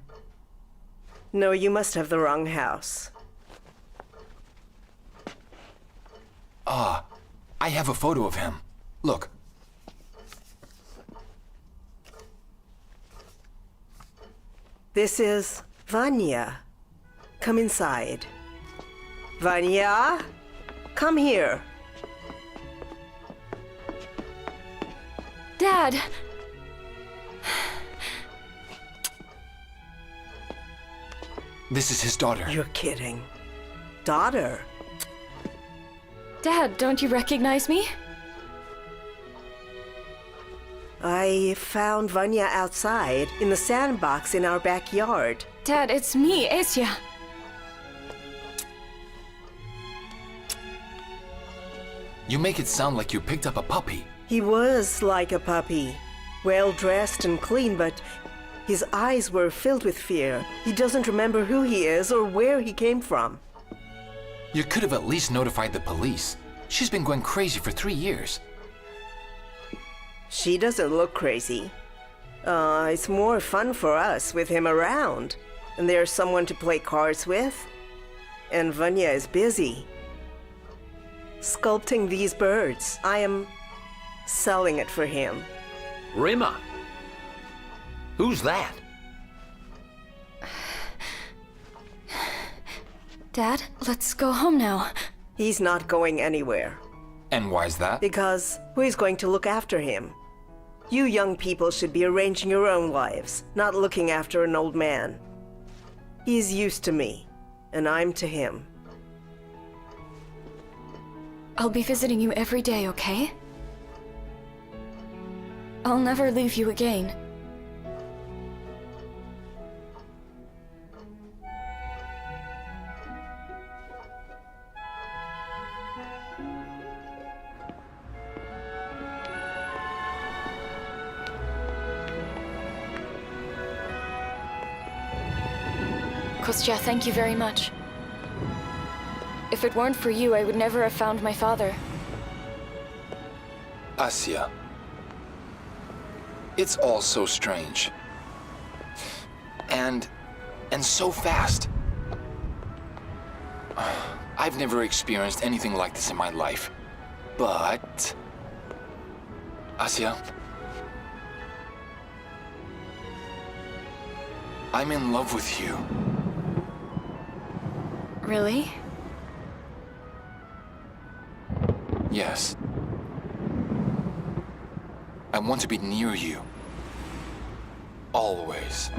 No, you must have the wrong house. Ah, I have a photo of him. Look. This is Vanya. Come inside. Vanya, come here. Dad! This is his daughter. You're kidding. Daughter? Dad, don't you recognize me? I found Vanya outside in the sandbox in our backyard. Dad, it's me, Asya. You make it sound like you picked up a puppy. He was like a puppy, well dressed and clean, but his eyes were filled with fear. He doesn't remember who he is or where he came from. You could have at least notified the police. She's been going crazy for 3 years. She doesn't look crazy. It's more fun for us with him around. And there's someone to play cards with. And Vanya is busy sculpting these birds. I am selling it for him. Rima? Who's that? Dad, let's go home now. He's not going anywhere. And why's that? Because who is going to look after him? You young people should be arranging your own lives, not looking after an old man. He's used to me, and I'm to him. I'll be visiting you every day, okay? I'll never leave you again. Kostya, thank you very much. If it weren't for you, I would never have found my father. Asya. It's all so strange. And so fast. I've never experienced anything like this in my life. But... Asya... I'm in love with you. Really? Yes. I want to be near you. Always.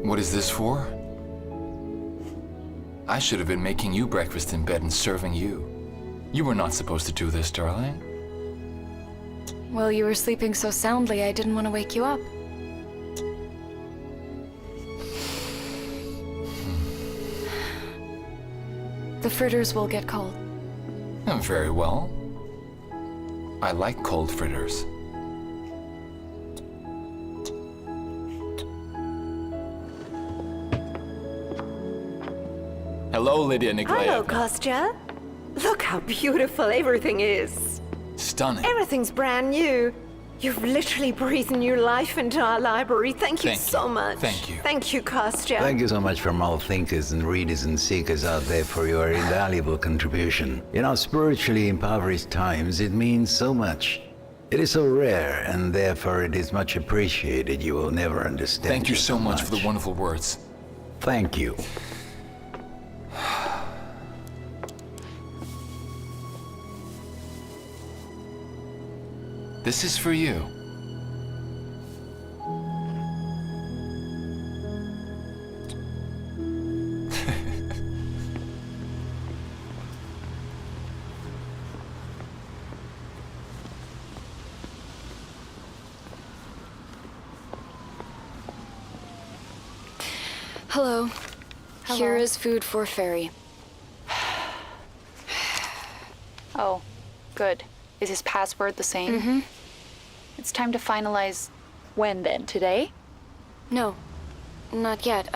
What is this for? I should have been making you breakfast in bed and serving you. You were not supposed to do this, darling. Well, you were sleeping so soundly, I didn't want to wake you up. The fritters will get cold. Very well. I like cold fritters. Hello, Lydia Nikolaevna. Hello, Kostya. Look how beautiful everything is. Stunning. Everything's brand new. You've literally breathed new life into our library. Thank you so much. Thank you. Thank you, Kostya. Thank you so much from all thinkers and readers and seekers out there for your invaluable contribution. In our spiritually impoverished times, it means so much. It is so rare, and therefore it is much appreciated. You will never understand. Thank you so much for the wonderful words. Thank you. This is for you. Hello. Here is food for Fairy. Oh, good. Is his password the same? Mm-hmm. It's time to finalize when then? Today? No, not yet.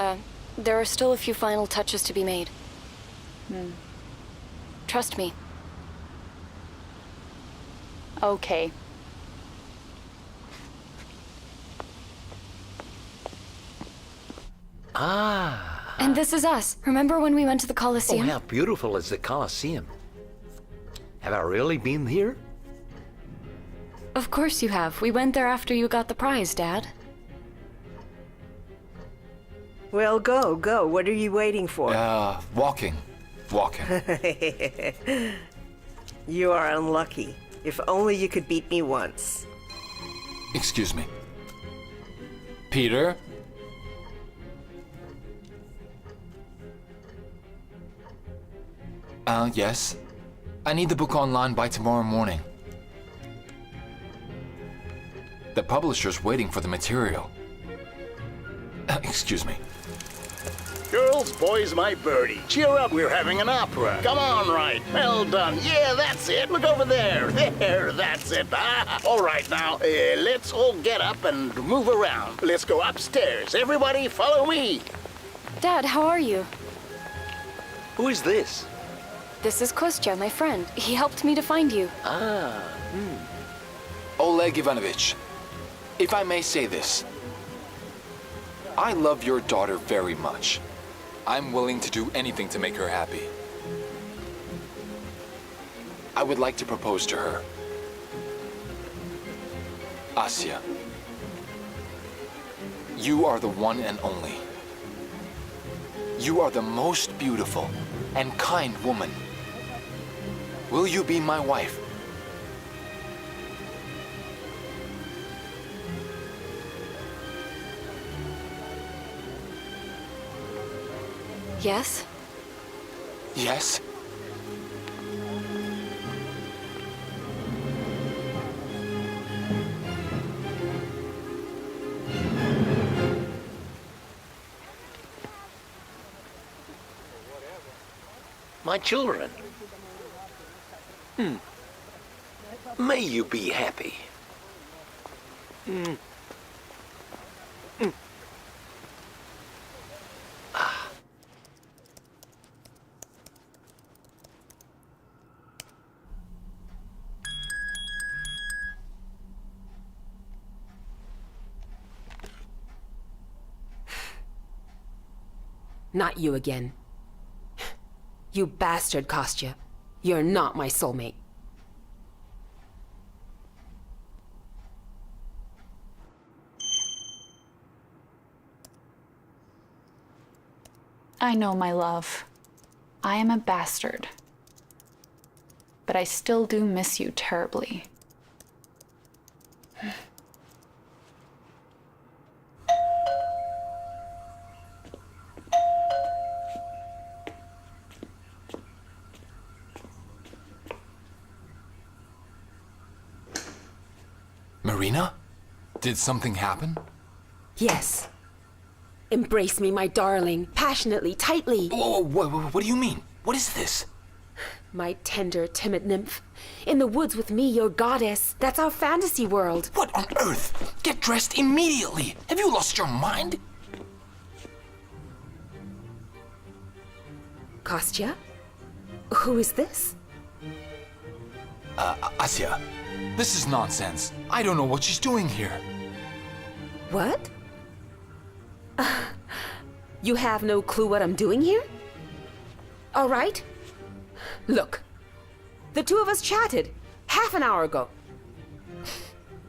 There are still a few final touches to be made. Trust me. Okay. Ah. And this is us. Remember when we went to the Oh, Colosseum? how beautiful is the Colosseum. Have I really been here? Of course you have. We went there after you got the prize, Dad. Well, go, go. What are you waiting for? Walking. You are unlucky. If only you could beat me once. Excuse me. Peter? Yes. I need the book online by tomorrow morning. The publisher's waiting for the material. Excuse me. Girls, boys, my birdie. Cheer up, we're having an opera. Come on, right. Well done. Yeah, that's it. Look over there. There, that's it. All right, now, let's all get up and move around. Let's go upstairs. Everybody, follow me. Dad, how are you? Who is this? This is Kostya, my friend. He helped me to find you. Oleg Ivanovich, if I may say this, I love your daughter very much. I'm willing to do anything to make her happy. I would like to propose to her. Asya, you are the one and only. You are the most beautiful and kind woman. Will you be my wife? Yes? Yes? My children. May you be happy. Not you again. You bastard, Kostya. You're not my soulmate. I know, my love. I am a bastard. But I still do miss you terribly. Marina? Did something happen? Yes. Embrace me, my darling, passionately, tightly. Whoa, what do you mean? What is this? My tender, timid nymph. In the woods with me, your goddess. That's our fantasy world. What on earth? Get dressed immediately! Have you lost your mind? Kostya? Who is this? Asya. This is nonsense. I don't know what she's doing here. What? You have no clue what I'm doing here? All right. Look, the two of us chatted half an hour ago.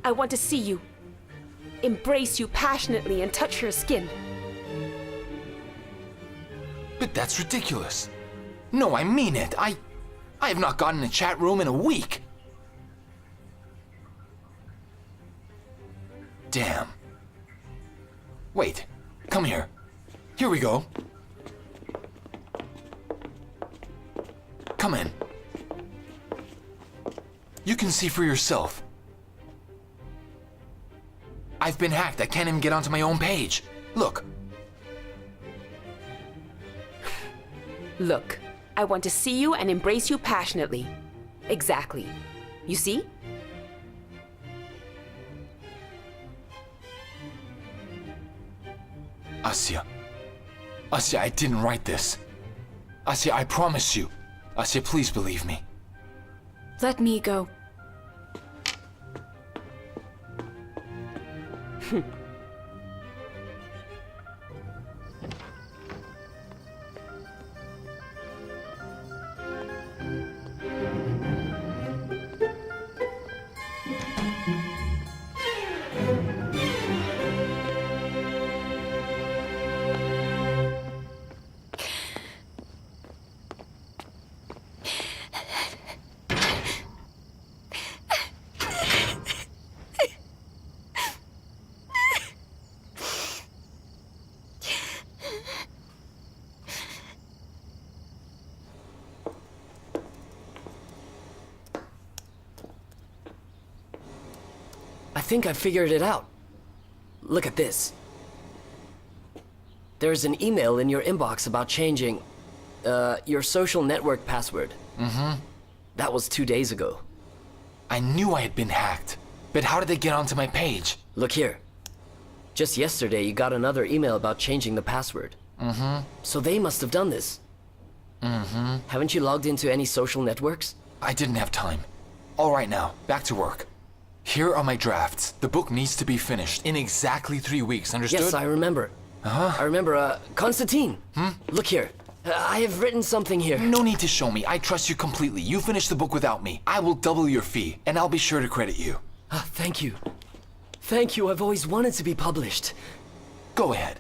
I want to see you, embrace you passionately and touch your skin. But that's ridiculous. No, I mean it. I have not gotten a chat room in a week. Damn. Wait, come here. Here we go. Come in. You can see for yourself. I've been hacked. I can't even get onto my own page. Look. Look, I want to see you and embrace you passionately. Exactly. You see? Asya. Asya, I didn't write this. Asya, I promise you. Asya, please believe me. Let me go. I think I figured it out. Look at this. There's an email in your inbox about changing, your social network password. Mm-hmm. That was 2 days ago. I knew I had been hacked, but how did they get onto my page? Look here. Just yesterday, you got another email about changing the password. Mm-hmm. So they must have done this. Mm-hmm. Haven't you logged into any social networks? I didn't have time. All right now, back to work. Here are my drafts. The book needs to be finished in exactly 3 weeks, understood? Yes, I remember. Uh-huh. I remember, Konstantin. Look here. I have written something here. No need to show me. I trust you completely. You finish the book without me. I will double your fee, and I'll be sure to credit you. Thank you. Thank you. I've always wanted to be published. Go ahead.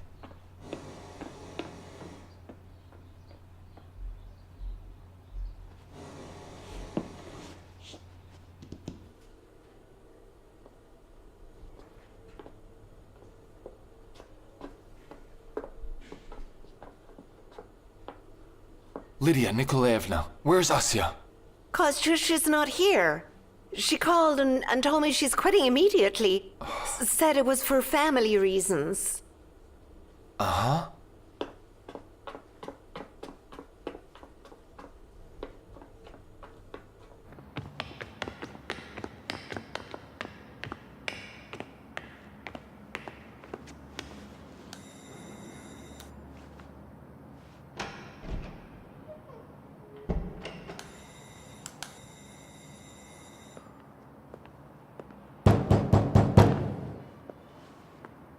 Lydia Nikolaevna, where's Asya? Kostya, she's not here. She called and told me she's quitting immediately. Said it was for family reasons. Uh-huh.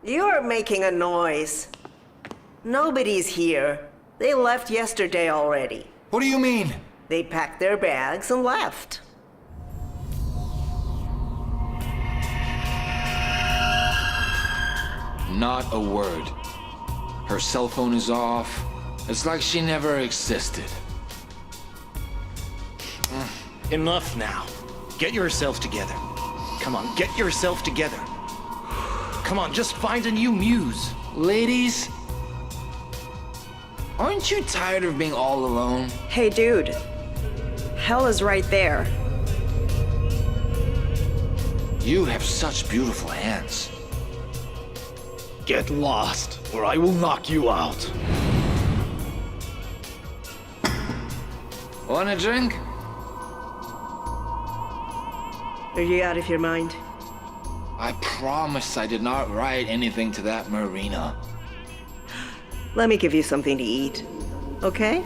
You're making a noise. Nobody's here. They left yesterday already. What do you mean? They packed their bags and left. Not a word. Her cell phone is off. It's like she never existed. Enough now. Get yourself together. Come on, get yourself together. Come on, just find a new muse. Ladies, aren't you tired of being all alone? Hey, dude. Hell is right there. You have such beautiful hands. Get lost, or I will knock you out. Want a drink? Are you out of your mind? I promise I did not write anything to that Marina. Let me give you something to eat, okay?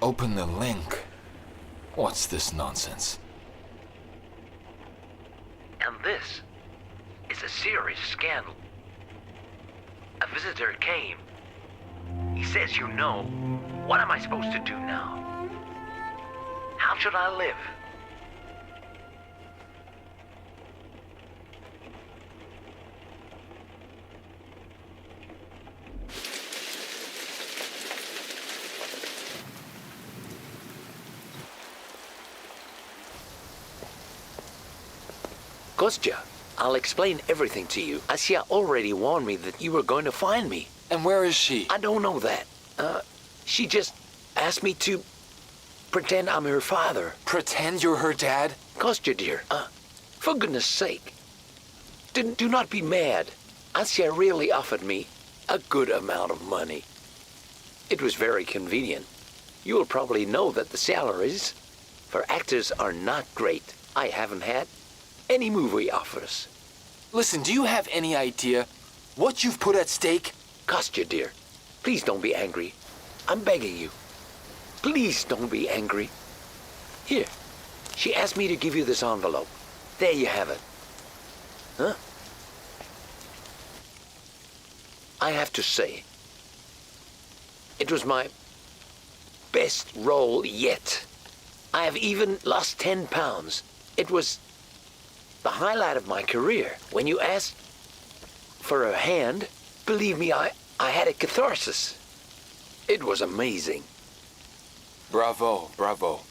Open the link. What's this nonsense? And this is a serious scandal. A visitor came. He says you know. What am I supposed to do now? How should I live? Kostya, I'll explain everything to you. Asya already warned me that you were going to find me. And where is she? I don't know that. She just asked me to pretend I'm her father. Pretend you're her dad? Kostya, dear, for goodness sake, do not be mad. Asya really offered me a good amount of money. It was very convenient. You will probably know that the salaries for actors are not great. I haven't had any movie offers. Listen, do you have any idea what you've put at stake? Kostya, dear, please don't be angry. I'm begging you. Please don't be angry. Here, she asked me to give you this envelope. There you have it. Huh? I have to say, it was my best role yet. I have even lost 10 pounds. It was the highlight of my career. When you asked for a hand, believe me, I had a catharsis. It was amazing. Bravo, bravo.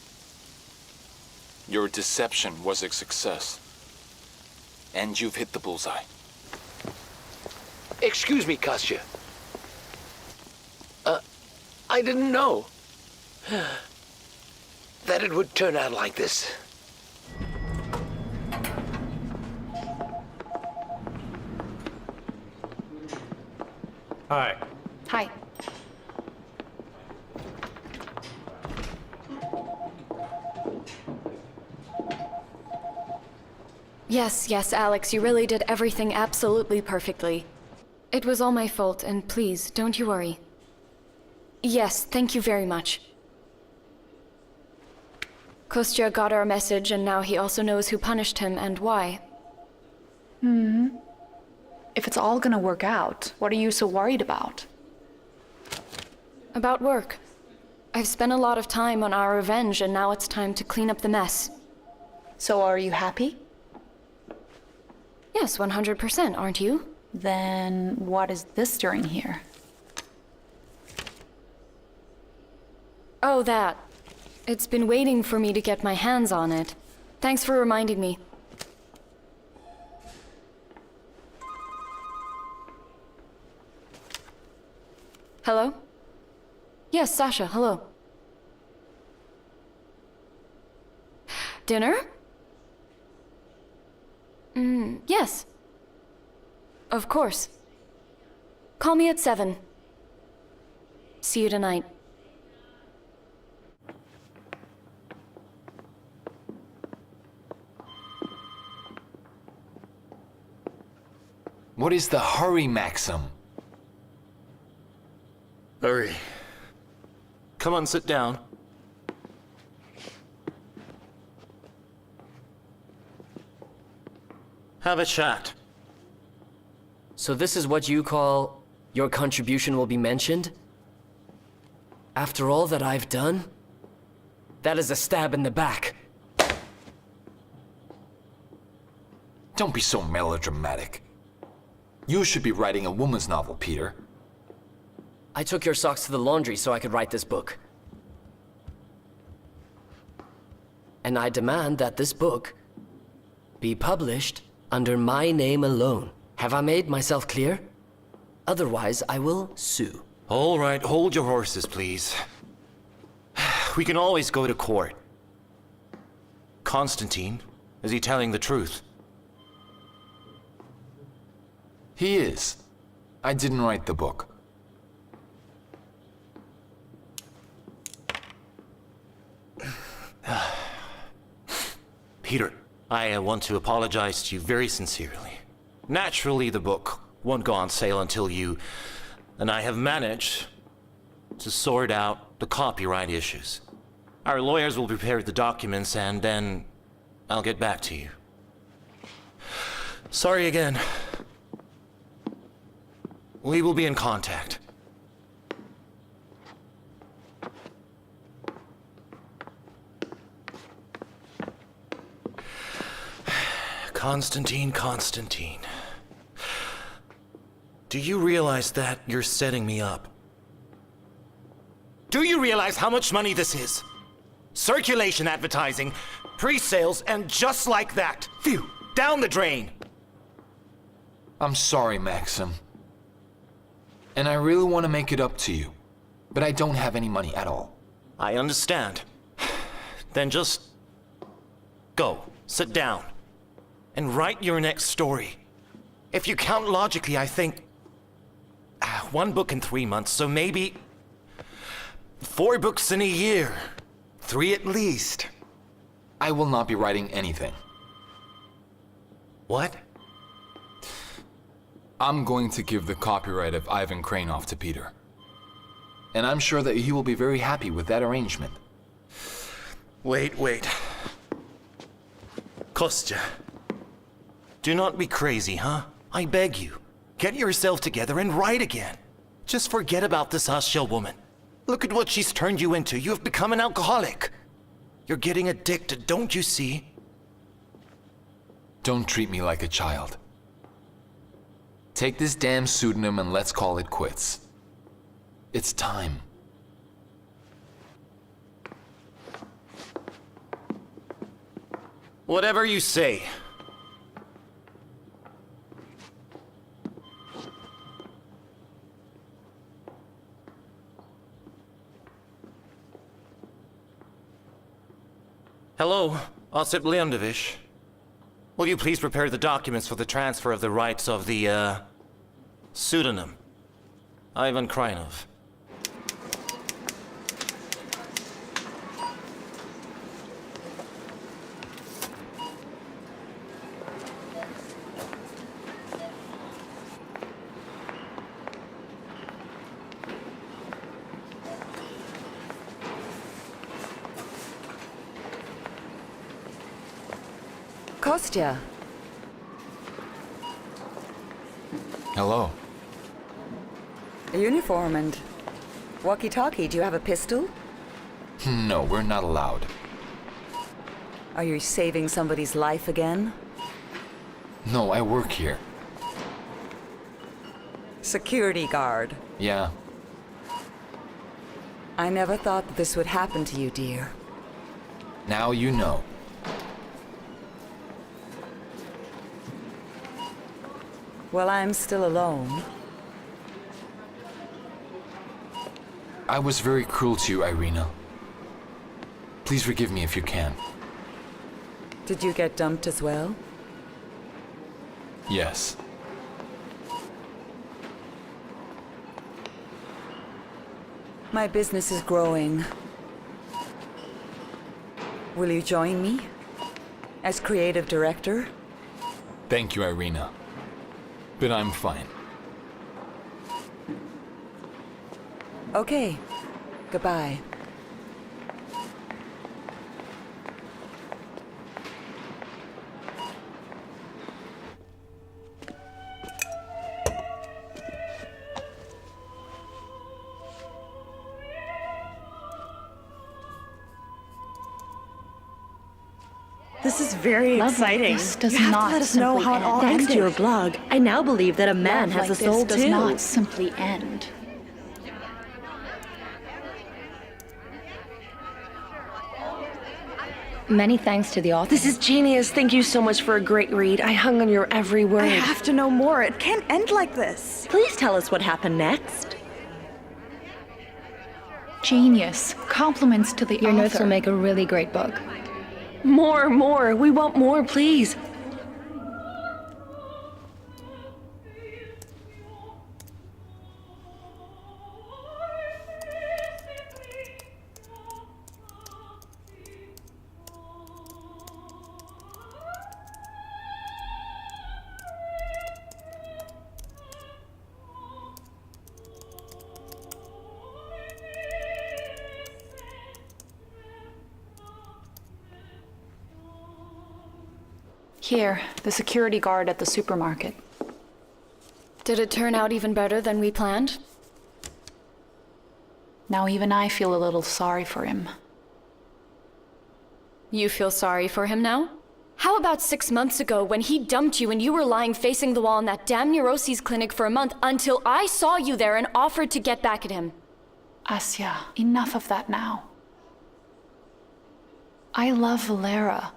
Your deception was a success. And you've hit the bullseye. Excuse me, Kostya. I didn't know that it would turn out like this. Hi. Hi. Yes, Alex, you really did everything absolutely perfectly. It was all my fault, and please, don't you worry. Yes, thank you very much. Kostya got our message, and now he also knows who punished him and why. If it's all gonna work out, what are you so worried about? About work. I've spent a lot of time on our revenge, and now it's time to clean up the mess. So are you happy? Yes, 100%, aren't you? Then what is this doing here? Oh, that. It's been waiting for me to get my hands on it. Thanks for reminding me. Hello? Yes, Sasha, hello. Dinner? Yes. Of course. Call me at 7. See you tonight. What is the hurry, Maxim? Hurry. Come on, sit down. Have a chat. So this is what you call your contribution will be mentioned? After all that I've done? That is a stab in the back. Don't be so melodramatic. You should be writing a woman's novel, Peter. I took your socks to the laundry so I could write this book. And I demand that this book be published under my name alone. Have I made myself clear? Otherwise, I will sue. All right, hold your horses, please. We can always go to court. Konstantin, is he telling the truth? He is. I didn't write the book. Peter, I want to apologize to you very sincerely. Naturally, the book won't go on sale until you and I have managed to sort out the copyright issues. Our lawyers will prepare the documents and then I'll get back to you. Sorry again. We will be in contact. Konstantin. Do you realize that you're setting me up? Do you realize how much money this is? Circulation advertising, pre-sales, and just like that. Phew, Down the drain! I'm sorry, Maxim. And I really want to make it up to you. But I don't have any money at all. I understand. Then just go, sit down, and write your next story. If you count logically, I think 1 book in 3 months, so maybe 4 books in a year. 3 at least. I will not be writing anything. What? I'm going to give the copyright of Ivan Kranov to Peter. And I'm sure that he will be very happy with that arrangement. Wait. Kostya. Do not be crazy, huh? I beg you. Get yourself together and write again. Just forget about this Asya woman. Look at what she's turned you into. You have become an alcoholic. You're getting addicted, don't you see? Don't treat me like a child. Take this damn pseudonym and let's call it quits. It's time. Whatever you say. Hello, Osip Leonidovich. Will you please prepare the documents for the transfer of the rights of the, pseudonym, Ivan Kranov? Kostya. Hello. A uniform and walkie-talkie. Do you have a pistol? No, we're not allowed. Are you saving somebody's life again? No, I work here. Security guard. Yeah. I never thought that this would happen to you, dear. Now you know. Well, I'm still alone. I was very cruel to you, Irina. Please forgive me if you can. Did you get dumped as well? Yes. My business is growing. Will you join me as creative director? Thank you, Irina. But I'm fine. Okay. Goodbye. This is very Love like exciting. this does you have not to let us know simply how it end. all Thanks ended. to your blog, I now believe that a man Love has like a soul this too. does not simply end. Many thanks to the author. This is genius. Thank you so much for a great read. I hung on your every word. I have to know more. It can't end like this. Please tell us what happened next. Genius. Compliments to the Your author. notes will make a really great book. More. We want more, please. Here, the security guard at the supermarket. Did it turn out even better than we planned? Now even I feel a little sorry for him. You feel sorry for him now? How about 6 months ago when he dumped you and you were lying facing the wall in that damn neuroses clinic for a month until I saw you there and offered to get back at him? Asya, enough of that now. I love Valera.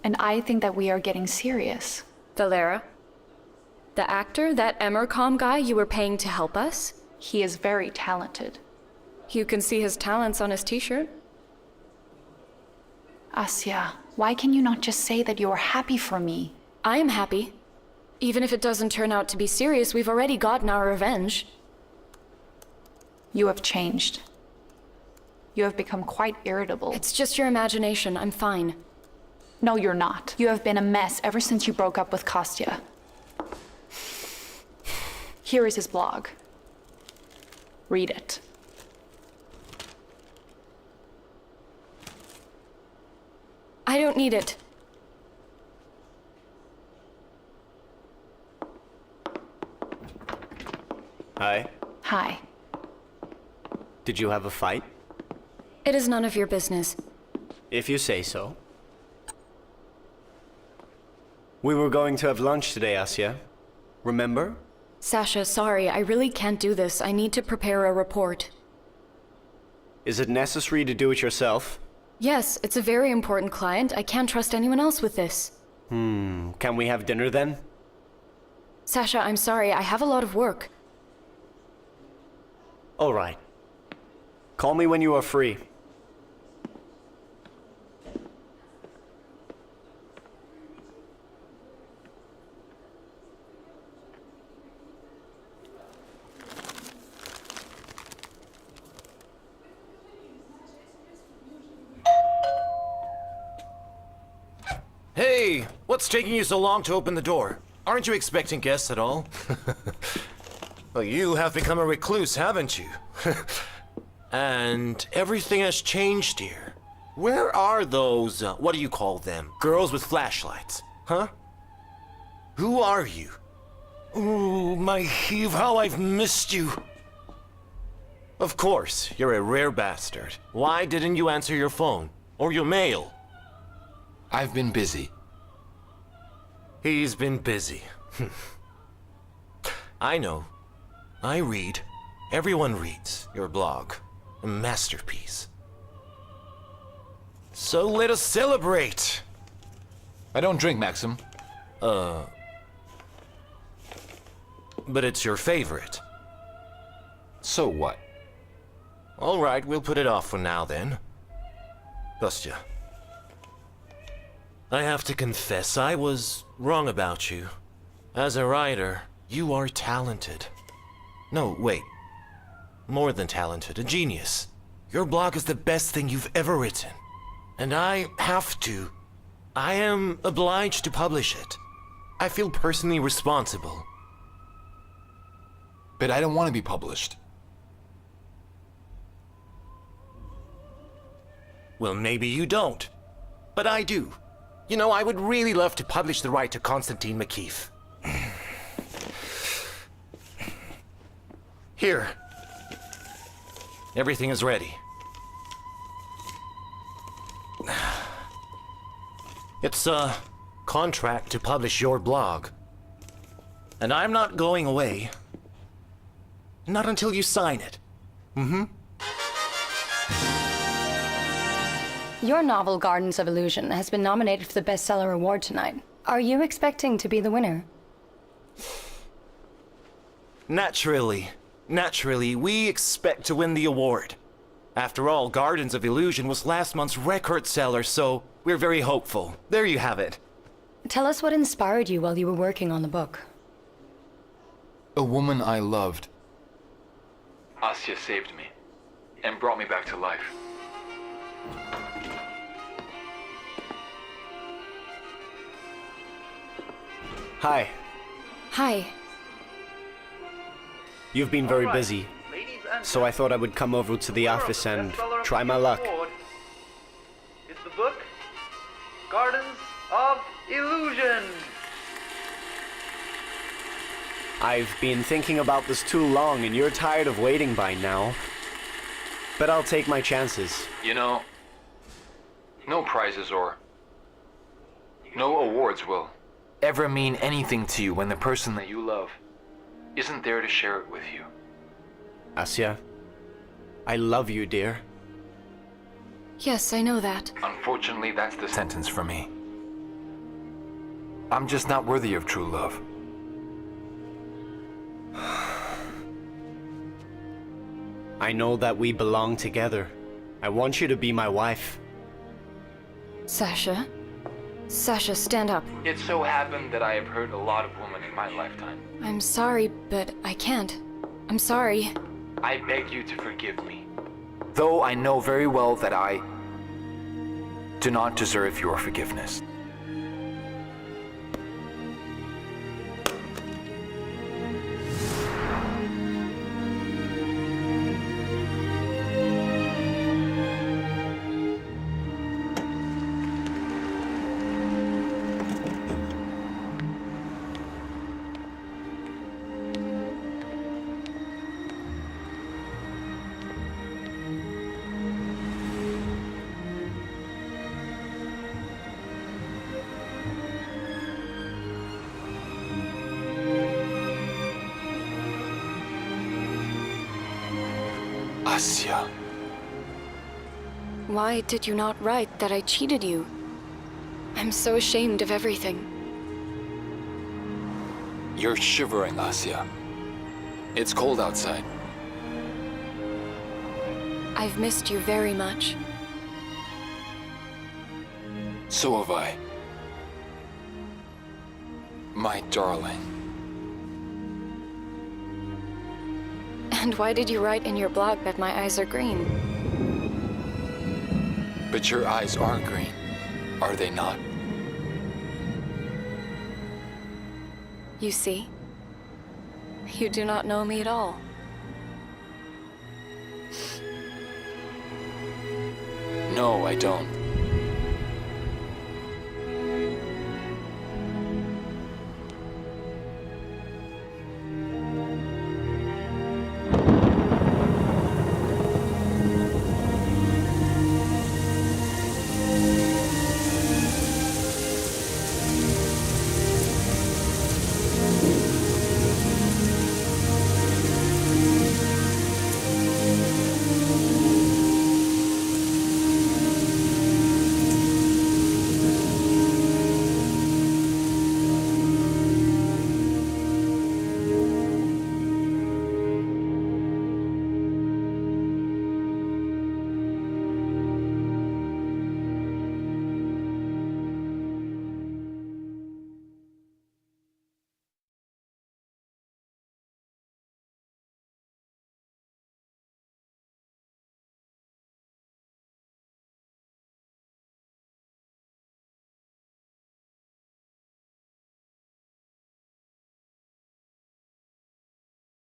And I think that we are getting serious. Valera? The actor, that Emercom guy you were paying to help us? He is very talented. You can see his talents on his t-shirt. Asya, why can you not just say that you are happy for me? I am happy. Even if it doesn't turn out to be serious, we've already gotten our revenge. You have changed. You have become quite irritable. It's just your imagination. I'm fine. No, you're not. You have been a mess ever since you broke up with Kostya. Here is his blog. Read it. I don't need it. Hi. Hi. Did you have a fight? It is none of your business. If you say so. We were going to have lunch today, Asya. Remember? Sasha, sorry, I really can't do this. I need to prepare a report. Is it necessary to do it yourself? Yes, it's a very important client. I can't trust anyone else with this. Can we have dinner then? Sasha, I'm sorry. I have a lot of work. All right. Call me when you are free. Hey, what's taking you so long to open the door? Aren't you expecting guests at all? Well, you have become a recluse, haven't you? And everything has changed here. Where are those, what do you call them? Girls with flashlights, huh? Who are you? Ooh, Makheyev, how I've missed you. Of course, you're a rare bastard. Why didn't you answer your phone? Or your mail? I've been busy. He's been busy. I know. I read. Everyone reads your blog. A masterpiece. So let us celebrate. I don't drink, Maxim. But it's your favorite. So what? All right, we'll put it off for now then. Kostya. I have to confess, I was wrong about you. As a writer, you are talented. No, wait. More than talented, a genius. Your blog is the best thing you've ever written. And I am obliged to publish it. I feel personally responsible. But I don't want to be published. Well, maybe you don't. But I do. You know, I would really love to publish the right to Konstantin Makheyev. Here. Everything is ready. It's a contract to publish your blog. And I'm not going away. Not until you sign it. Your novel, Gardens of Illusion, has been nominated for the Bestseller Award tonight. Are you expecting to be the winner? Naturally, we expect to win the award. After all, Gardens of Illusion was last month's record seller, so we're very hopeful. There you have it. Tell us what inspired you while you were working on the book. A woman I loved. Asya saved me and brought me back to life. Hi. Hi. You've been very busy, so I thought I would come over to the office and try my luck. It's the book, Gardens of Illusion. I've been thinking about this too long, and you're tired of waiting by now. But I'll take my chances. You know, no prizes or no awards will Ever mean anything to you when the person that you love isn't there to share it with you. Asya, I love you, dear. Yes, I know that. Unfortunately, that's the sentence for me. I'm just not worthy of true love. I know that we belong together. I want you to be my wife. Sasha? Sasha, stand up. It so happened that I have hurt a lot of women in my lifetime. I'm sorry, but I can't. I'm sorry. I beg you to forgive me. Though I know very well that I do not deserve your forgiveness. Asya. Why did you not write that I cheated you? I'm so ashamed of everything. You're shivering, Asya. It's cold outside. I've missed you very much. So have I. My darling. And why did you write in your blog that my eyes are green? But your eyes are green, are they not? You see? You do not know me at all. No, I don't.